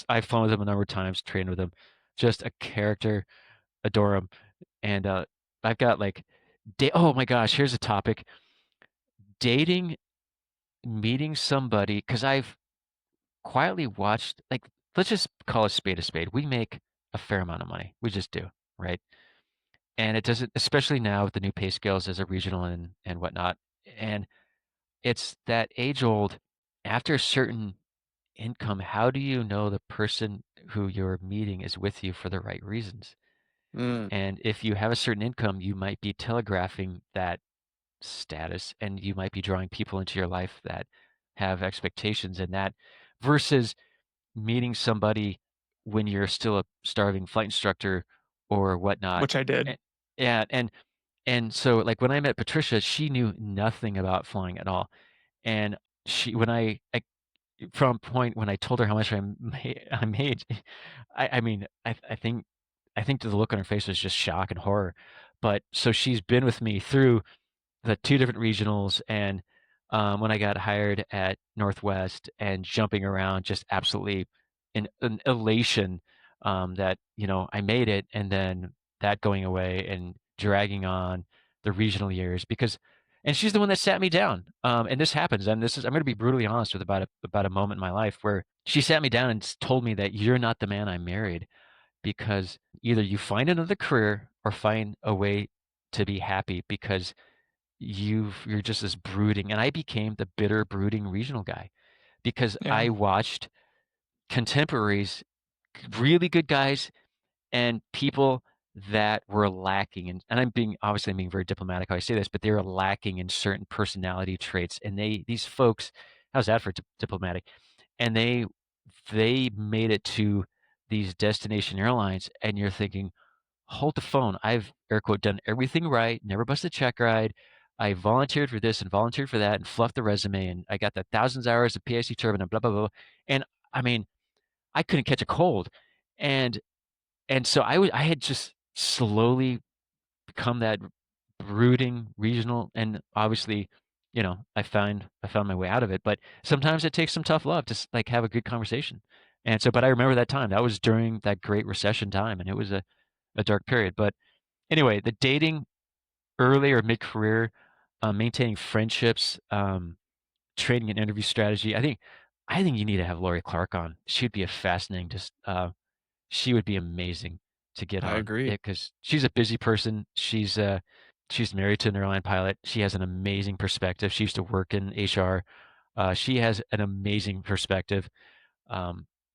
I've flown with him a number of times, trained with him, just a character, adore him. And I've got like oh my gosh, here's a topic. Dating, meeting somebody, because I've quietly watched, like, let's just call a spade a spade. We make a fair amount of money. We just do, right? And it doesn't, especially now with the new pay scales as a regional and whatnot. And it's that age old, after a certain income, how do you know the person who you're meeting is with you for the right reasons? Mm. And if you have a certain income, you might be telegraphing that status, and you might be drawing people into your life that have expectations in that versus meeting somebody when you're still a starving flight instructor or whatnot. Which I did. A- Yeah, and so like when I met Patricia, she knew nothing about flying at all. And she when I from point when I told her how much I made, I mean I think the look on her face was just shock and horror. But so she's been with me through the two different regionals, and when I got hired at Northwest and jumping around, just absolutely an elation that I made it, and then that going away and dragging on the regional years and she's the one that sat me down. And this happens, and I'm going to be brutally honest with about a moment in my life where she sat me down and told me that you're not the man I married because either you find another career or find a way to be happy because you're just this brooding, and I became the bitter brooding regional guy because Yeah. I watched contemporaries, really good guys, and people that were lacking, and I'm being very diplomatic how I say this, but they were lacking in certain personality traits, and these folks, how's that for diplomatic? And they made it to these destination airlines, and you're thinking, hold the phone. I've air quote done everything right, never busted a check ride. I volunteered for this and volunteered for that and fluffed the resume, and I got the thousands of hours of PIC turbine and blah blah blah. And I mean, I couldn't catch a cold. And so I had just slowly become that brooding regional, and obviously, I found my way out of it. But sometimes it takes some tough love to like have a good conversation. And so, but I remember that time. That was during that Great Recession time, and it was a dark period. But anyway, the dating early or mid-career, maintaining friendships, training and interview strategy. I think you need to have Lori Clark on. She'd be a fascinating, she would be amazing to get I on agree. because she's a busy person. She's married to an airline pilot. She has an amazing perspective. She used to work in HR. She has an amazing perspective.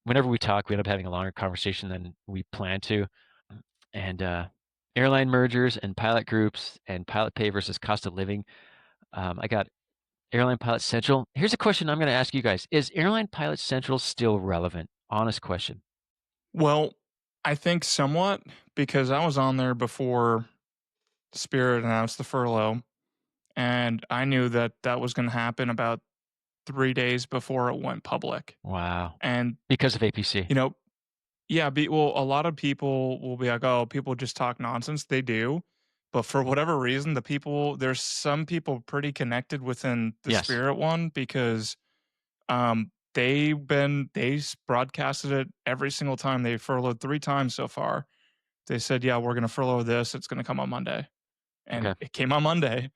Whenever we talk, we end up having a longer conversation than we plan to. And airline mergers and pilot groups and pilot pay versus cost of living. I got Airline Pilot Central. Here's a question I'm going to ask you guys. Is Airline Pilot Central still relevant? Honest question. Well, I think somewhat because I was on there before Spirit announced the furlough, and I knew that that was going to happen about 3 days before it went public. Wow. And Because of APC. you know, yeah, well, a lot of people will be like, "Oh, people just talk nonsense." They do, but for whatever reason, there's some people pretty connected within the Yes. Spirit one because broadcasted it every single time. They furloughed 3 times so far. They said, "Yeah, we're going to furlough this. It's going to come on Monday," and Okay. it came on Monday.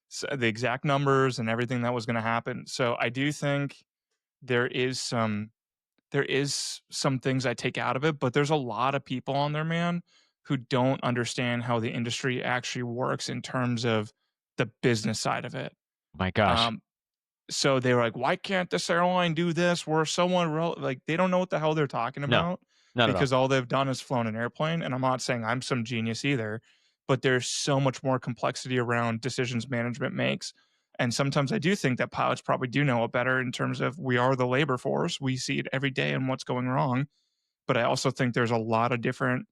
So the exact numbers and everything that was going to happen. So I do think there is some there is some things I take out of it, but there's a lot of people on there, man, who don't understand how the industry actually works in terms of the business side of it. My gosh. Um, so they were like, "Why can't this airline do this?" Where like they don't know what the hell they're talking No, about not at all. because all they've done is flown an airplane. And I'm not saying I'm some genius either, but there's so much more complexity around decisions management makes. And sometimes I do think that pilots probably do know it better in terms of we are the labor force. We see it every day and what's going wrong. But I also think there's a lot of different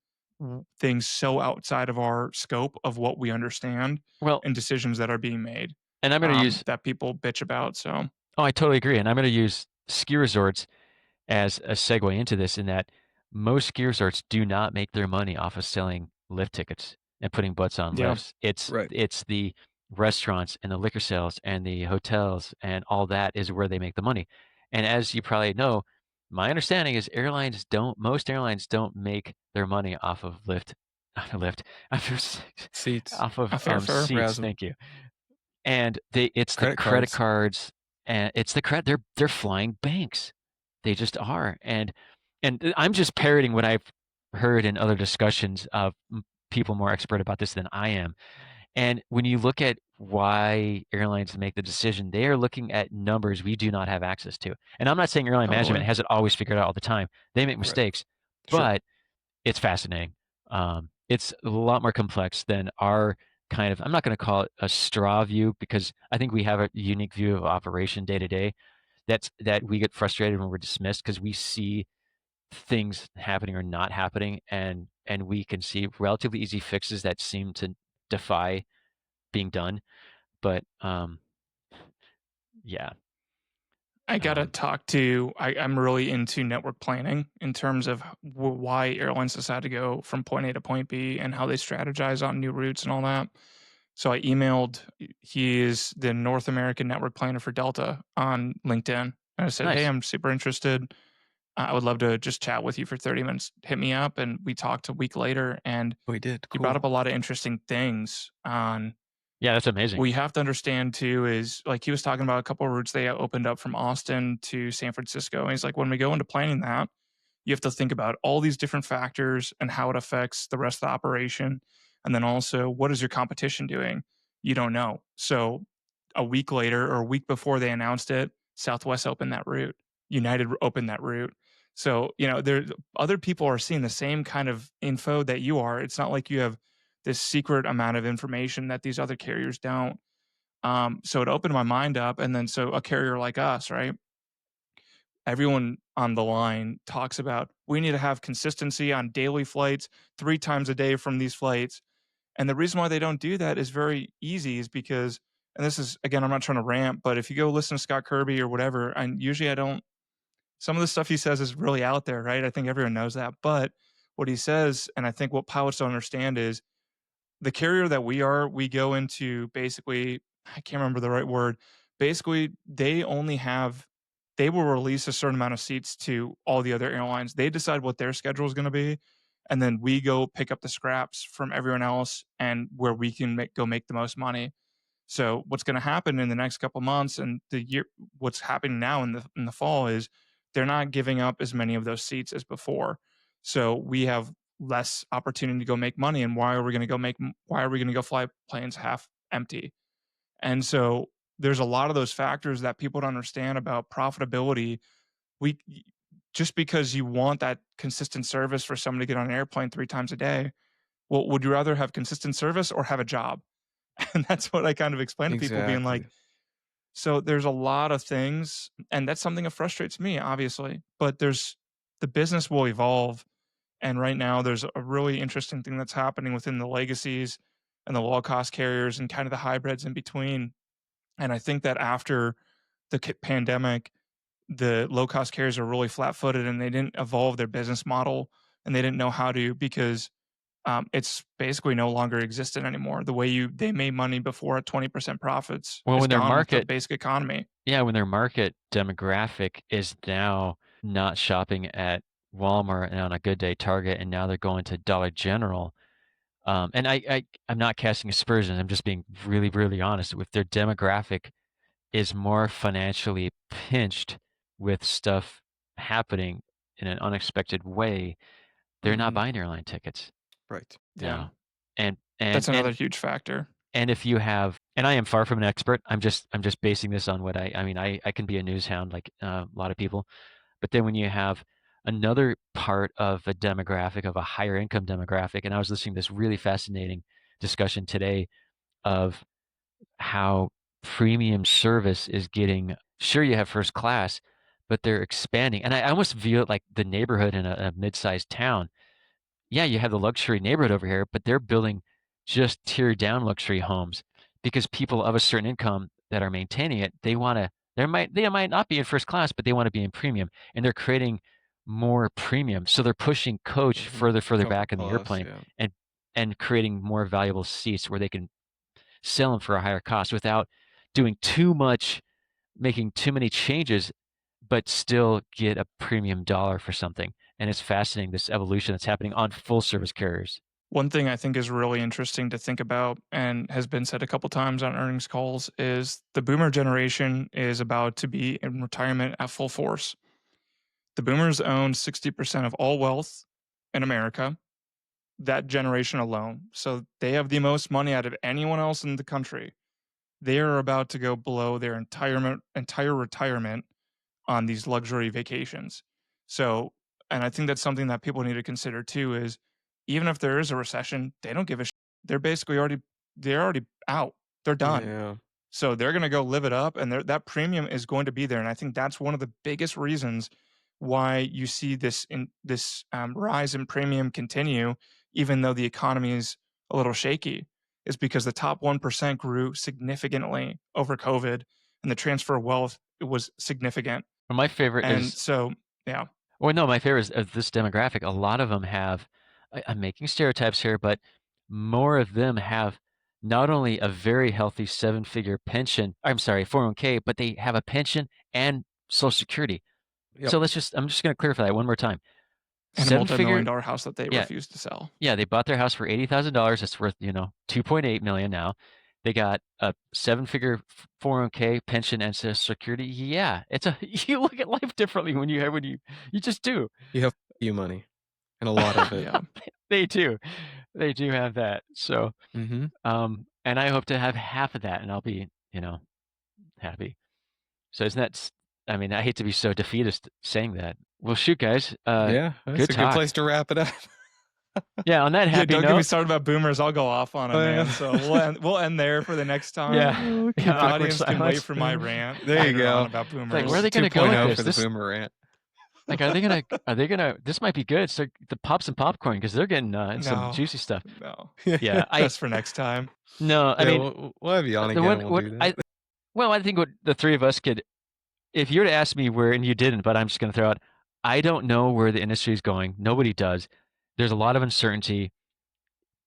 things so outside of our scope of what we understand Well, and decisions that are being made and I'm going to use, that people bitch about. So oh, I totally agree. And I'm going to use ski resorts as a segue into this in that most ski resorts do not make their money off of selling lift tickets and putting butts on yeah. lifts. It's Right. it's the restaurants and the liquor sales and the hotels and all that is where they make the money. And as you probably know, my understanding is most airlines don't make their money off of lift off of, Seats, off of A fair fur. seats. RASM, Thank you. And it's the credit credit cards. cards and it's the credit. They're flying banks. They just are. And I'm just parroting what I've heard in other discussions of people more expert about this than I am. And when you look at why airlines make the decision, they are looking at numbers we do not have access to. And I'm not saying airline management Totally. has it always figured out all the time. They make Right. mistakes, Sure. but it's fascinating. It's a lot more complex than our kind of, I'm not going to call it a straw view because I think we have a unique view of operation day to day. That we get frustrated when we're dismissed because we see things happening or not happening and we can see relatively easy fixes that seem to defy being done. But yeah. I gotta Um, talk to. I'm really into network planning in terms of why airlines decide to go from point A to point B and how they strategize on new routes and all that. So I emailed. He is the North American network planner for Delta on LinkedIn, and I said, "Hey, nice. I'm super interested. I would love to just chat with you for 30 minutes. Hit me up." And we talked a week later, and We did. he brought up Cool. a lot of interesting things on Yeah, that's amazing. what you have to understand too is like he was talking about a couple of routes they opened up from Austin to San Francisco. And he's like, when we go into planning that, you have to think about all these different factors and how it affects the rest of the operation. And then also, what is your competition doing? You don't know. So a week later or a week before they announced it, Southwest opened that route, United opened that route. So, there other people are seeing the same kind of info that you are. It's not like you have this secret amount of information that these other carriers don't. So it opened my mind up. And then so a carrier like us, right? Everyone on the line talks about we need to have consistency on daily flights 3 times a day from these flights. And the reason why they don't do that is very easy is because, and this is again, I'm not trying to rant, but if you go listen to Scott Kirby or whatever, and usually I don't, some of the stuff he says is really out there, right? I think everyone knows that. But what he says, and I think what pilots don't understand is the carrier that we are, we go into basically, I can't remember the right word. Basically, they only have they will release a certain amount of seats to all the other airlines. They decide what their schedule is going to be, and then we go pick up the scraps from everyone else and where we can go make the most money. So what's going to happen in the next couple months and the year, what's happening now in the fall is they're not giving up as many of those seats as before. So we have less opportunity to go make money. And why are we going to go why are we going to go fly planes half empty? And so there's a lot of those factors that people don't understand about profitability. We just because you want that consistent service for somebody to get on an airplane 3 times a day, well, would you rather have consistent service or have a job? And that's what I kind of explain to people, being like, Exactly. so there's a lot of things, and that's something that frustrates me, obviously. But the business will evolve, and right now there's a really interesting thing that's happening within the legacies and the low cost carriers and kind of the hybrids in between. And I think that after the pandemic, the low cost carriers are really flat footed and they didn't evolve their business model and they didn't know how to, because it's basically no longer existent anymore. The way they made money before at 20% profits Well, is when their gone with the market, basic economy. yeah, when their market demographic is now not shopping at Walmart and on a good day Target, and now they're going to Dollar General. And I'm not casting aspersions. I'm just being really, really honest. If their demographic is more financially pinched with stuff happening in an unexpected way, they're not Hmm. buying airline tickets Right. Yeah, now. And and that's another and huge factor. and if you have, and I am far from an expert. I'm just basing this on what I mean. I can be a news hound like a lot of people. But then when you have another part of a demographic, of a higher income demographic, and I was listening to this really fascinating discussion today of how premium service is getting, sure, you have first class, but they're expanding. And I almost view it like the neighborhood in a mid-sized town. Yeah, you have the luxury neighborhood over here, but they're building just tiered down luxury homes because people of a certain income that are maintaining it, they might not be in first class, but they want to be in premium, and they're creating more premium. So they're pushing coach Hmm. further Comfort back in the Plus. airplane Yeah. and creating more valuable seats where they can sell them for a higher cost without doing too much, making too many changes, but still get a premium dollar for something. And it's fascinating, this evolution that's happening on full service carriers. One thing I think is really interesting to think about and has been said a couple times on earnings calls is the boomer generation is about to be in retirement at full force. The boomers own 60% of all wealth in America, that generation alone. So they have the most money out of anyone else in the country. They are about to go below their entire retirement on these luxury vacations. So, and I think that's something that people need to consider too is even if there is a recession, they don't give a they're basically they're already out. They're done. Yeah. So they're going to go live it up and that premium is going to be there, and I think that's one of the biggest reasons why you see this rise in premium continue even though the economy is a little shaky, is because the top 1% grew significantly over COVID and the transfer of wealth was significant. Well, my favorite And is, so, yeah, well, no, my favorite is of this demographic. A lot of them have, I'm making stereotypes here, but more of them have not only a very healthy 7-figure pension, I'm sorry, 401k, but they have a pension and Social Security. Yep. So I'm just going to clarify that one more time. and a Seven multi-million figure, dollar house that they yeah, refused to sell. yeah, they bought their house for $80,000. It's worth, 2.8 million now. They got a 7-figure 401k pension and Social Security. Yeah, you look at life differently when you just do. You have you money and a lot of it. Yeah. They do. They do have that. So, Hmm. and I hope to have half of that and I'll be, happy. So isn't that, I mean, I hate to be so defeatist saying that. Well, shoot, guys, Yeah, that's good a good talk. place to wrap it up. Yeah, on that Yeah, happy don't get me note. started about boomers. I'll go off on it, Oh, man. yeah. So we'll end there for the next time. Yeah, Oh, yeah, The awkward audience can wait silence. for my rant There you later on go. about It's like, where are boomers. they gonna go with 2.0 this? for the boomer rant. Like, are they gonna, this might be good. So the pops and popcorn, because they're getting in some No, juicy stuff. no, Yeah, that's for next time. no, I Yeah, mean, we'll have you on the again one, and we'll what do that. well, I think what the three of us could, if you were to ask me where, and you didn't, but I'm just gonna throw out, I don't know where the industry is going. Nobody does. There's a lot of uncertainty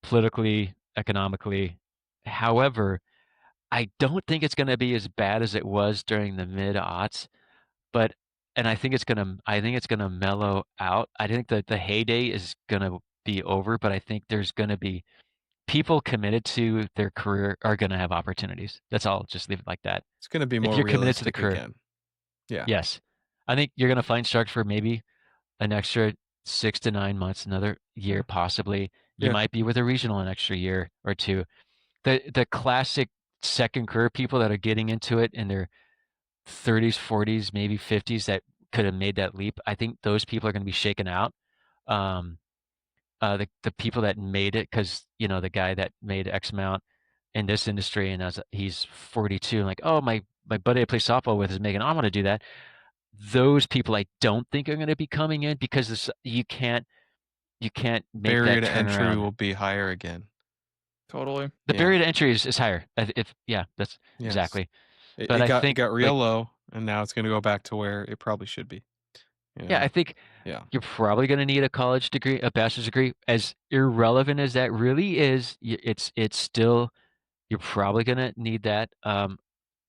politically, economically. However, I don't think it's going to be as bad as it was during the mid-aughts. but and I think it's gonna mellow out. I think that the heyday is gonna be over, but I think there's gonna be people committed to their career are gonna have opportunities. That's all. Just leave it like that. It's going to be If more you're committed to the realistic career, again. Yeah. yes, I think you're gonna find sharks for maybe an extra 6 to 9 months, another year possibly. You Yeah. might be with a regional an extra year or two. The classic second career people that are getting into it in their 30s, 40s, maybe 50s that could have made that leap. I think those people are going to be shaken out. Um, the people that made it, because the guy that made X amount in this industry, and he's 42, and like, oh, my buddy I play softball with is making. I'm going to do that. Those people I don't think are going to be coming in because you can't make Barrier that to entry turnaround. will be higher again. Totally. The Yeah. barrier to entry is higher. Yeah, that's Yes. exactly. It, But it I got it think got real low, and now it's going to go back to where it probably should be. yeah, I think Yeah. you're probably going to need a college degree, a bachelor's degree. As irrelevant as that really is, it's still you're probably going to need that.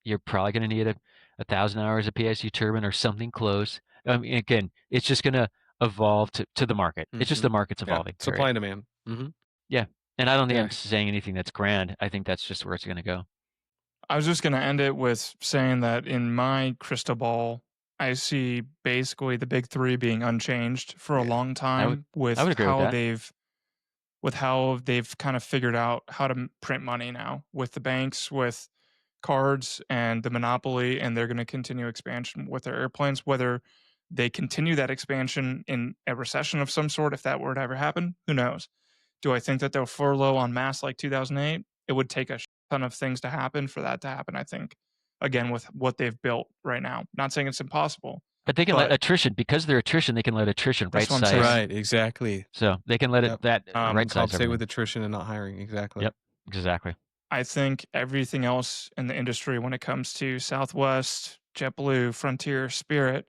You're probably going to need 1,000 hours of PIC turbine or something close. I mean, again, it's just going to evolve to the market. It's just the market's Yeah. evolving. Supply Period. and demand. Mm-hmm. Yeah, and I don't think Yeah. I'm saying anything that's grand. I think that's just where it's going to go. I was just going to end it with saying that in my crystal ball, I see basically the big three being unchanged for a Yeah. long I would time with agree with how that. they've kind of figured out how to print money now with the banks, with cards and the monopoly, and they're going to continue expansion with their airplanes. Whether they continue that expansion in a recession of some sort, if that were to ever happen, who knows? Do I think that they'll furlough en masse like 2008? It would take a ton of things to happen for that to happen, I think. Again, with what they've built right now. Not saying it's impossible, But they can let but attrition, because they're attrition, they can let attrition that's right what I'm size. saying. Right. Exactly. So they can let Yep. that right And size compensate everything. with attrition and not hiring. Exactly. Yep, exactly. I think everything else in the industry when it comes to Southwest, JetBlue, Frontier, Spirit,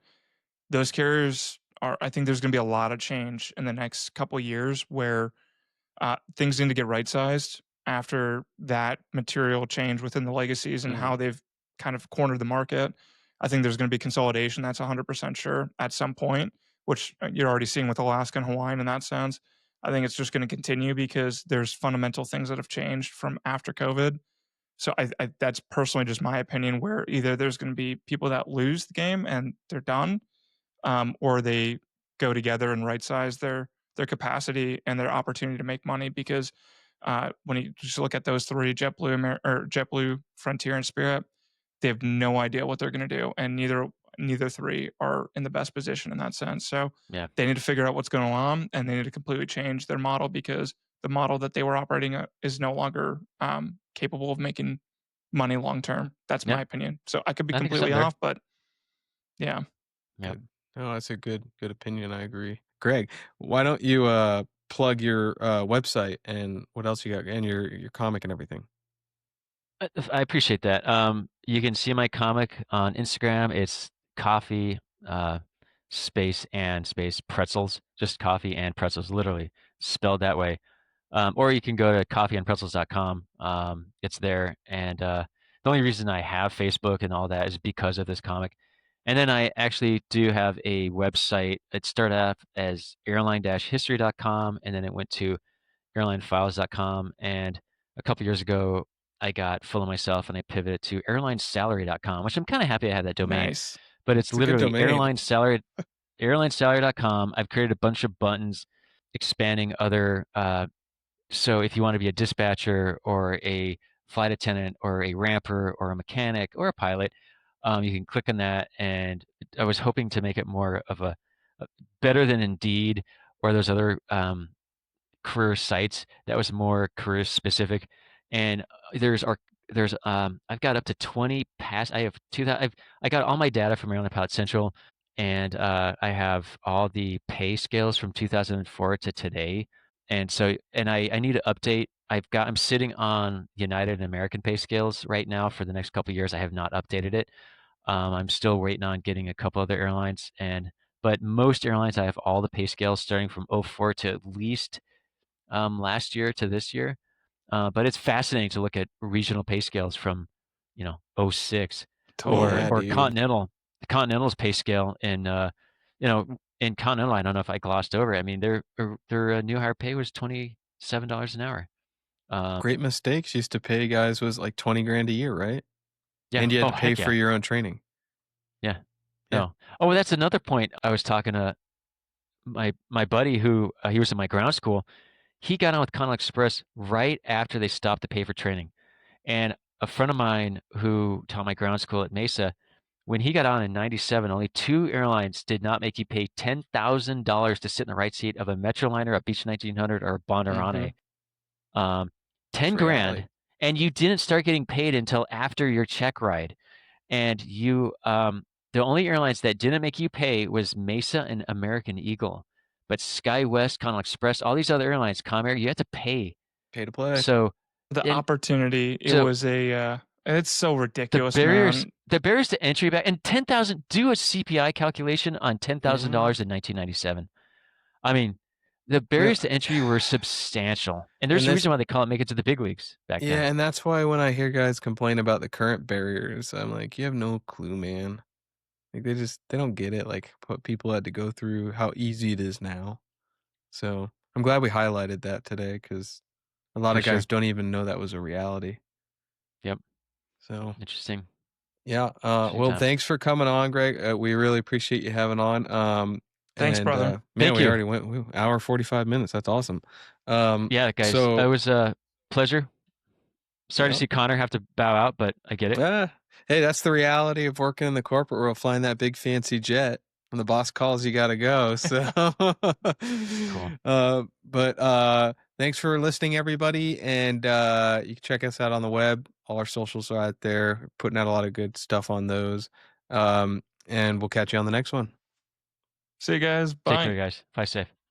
those carriers are, I think there's going to be a lot of change in the next couple years where things need to get right sized after that material change within the legacies and how they've kind of cornered the market. I think there's going to be consolidation. That's 100% sure at some point, which you're already seeing with Alaska and Hawaiian in that sense. I think it's just going to continue because there's fundamental things that have changed from after COVID. So that's personally just my opinion, where either there's going to be people that lose the game and they're done, or they go together and right size their capacity and their opportunity to make money. Because when you just look at those three, JetBlue, Frontier, and Spirit, they have no idea what they're going to do, and neither three are in the best position in that sense. So Yeah. they need to figure out what's going on, and they need to completely change their model because the model that they were operating is no longer capable of making money long term. That's my opinion. So I could be I think it's completely up there. off, but yeah. Yeah. No, that's a good opinion. I agree. Greg, why don't you plug your website and what else you got, and your comic and everything? I appreciate that. You can see my comic on Instagram. It's coffee, space and space pretzels, just coffee and pretzels, literally spelled that way. Or you can go to coffeeandpretzels.com. It's there. And the only reason I have Facebook and all that is because of this comic. And then I actually do have a website. It started off as airline-history.com, and then it went to airlinefiles.com. And a couple years ago, I got full of myself and I pivoted to airlinesalary.com, which I'm kind of happy I had that domain. Nice. But it's It's a good literally domain. airlinesalary.com. I've created a bunch of buttons expanding other. So if you want to be a dispatcher or a flight attendant or a ramper or a mechanic or a pilot, you can click on that. And I was hoping to make it more of a better than Indeed or those other career sites that was more career specific. And I've got up to 20 past. I have 2000. I got all my data from Airline Pilot Central, and I have all the pay scales from 2004 to today. And so, I need to update. I'm sitting on United and American pay scales right now for the next couple of years. I have not updated it. I'm still waiting on getting a couple other airlines, but most airlines I have all the pay scales starting from '04 to at least last year to this year. But it's fascinating to look at regional pay scales from, '06 Totally. or Yeah, dude. continental. the Continental's pay scale in in Continental. I don't know if I glossed over it. I mean, their new hire pay was $27 an hour. Great Mistakes used to pay guys was like 20 grand a year, right? Yeah. And you had Oh, to pay heck for yeah. your own training. Yeah. Yeah. No. Oh, that's another point. I was talking to my buddy who he was in my ground school. He got on with Continental Express right after they stopped the pay for training. And a friend of mine who taught my ground school at Mesa, when he got on in 97, only 2 airlines did not make you pay $10,000 to sit in the right seat of a Metroliner, a Beech 1900, or a Bondurante. 10 It's reality. grand. And you didn't start getting paid until after your check ride. And you, the only airlines that didn't make you pay was Mesa and American Eagle. But SkyWest, Continental Express, all these other airlines, Comair, you had to pay. Pay to play. So, The and opportunity, it so was it's so the ridiculous, barriers, man. the barriers to entry back, and 10,000, do a CPI calculation on $10,000 in 1997. I mean, the barriers to entry were substantial. And there's a reason why they call it make it to the big leagues back then. Yeah, and that's why when I hear guys complain about the current barriers, I'm like, you have no clue, man. Like they don't get it, like what people had to go through, how easy it is now. So I'm glad we highlighted that today because a lot For of guys sure. don't even know that was a reality. Yep. So Interesting. yeah. Interesting Well, times. thanks for coming on, Greg. We really appreciate you having on. Thanks, brother. Man, Thank we you. already went hour 45 minutes. That's awesome. Yeah, guys, so it was a pleasure. Sorry to see Connor have to bow out, but I get it. Hey, that's the reality of working in the corporate world, flying that big fancy jet. When the boss calls, you got to go. So, Cool. But thanks for listening, everybody. And you can check us out on the web. All our socials are out there. We're putting out a lot of good stuff on those. And we'll catch you on the next one. See you guys. Bye. Take care, guys. Fly safe.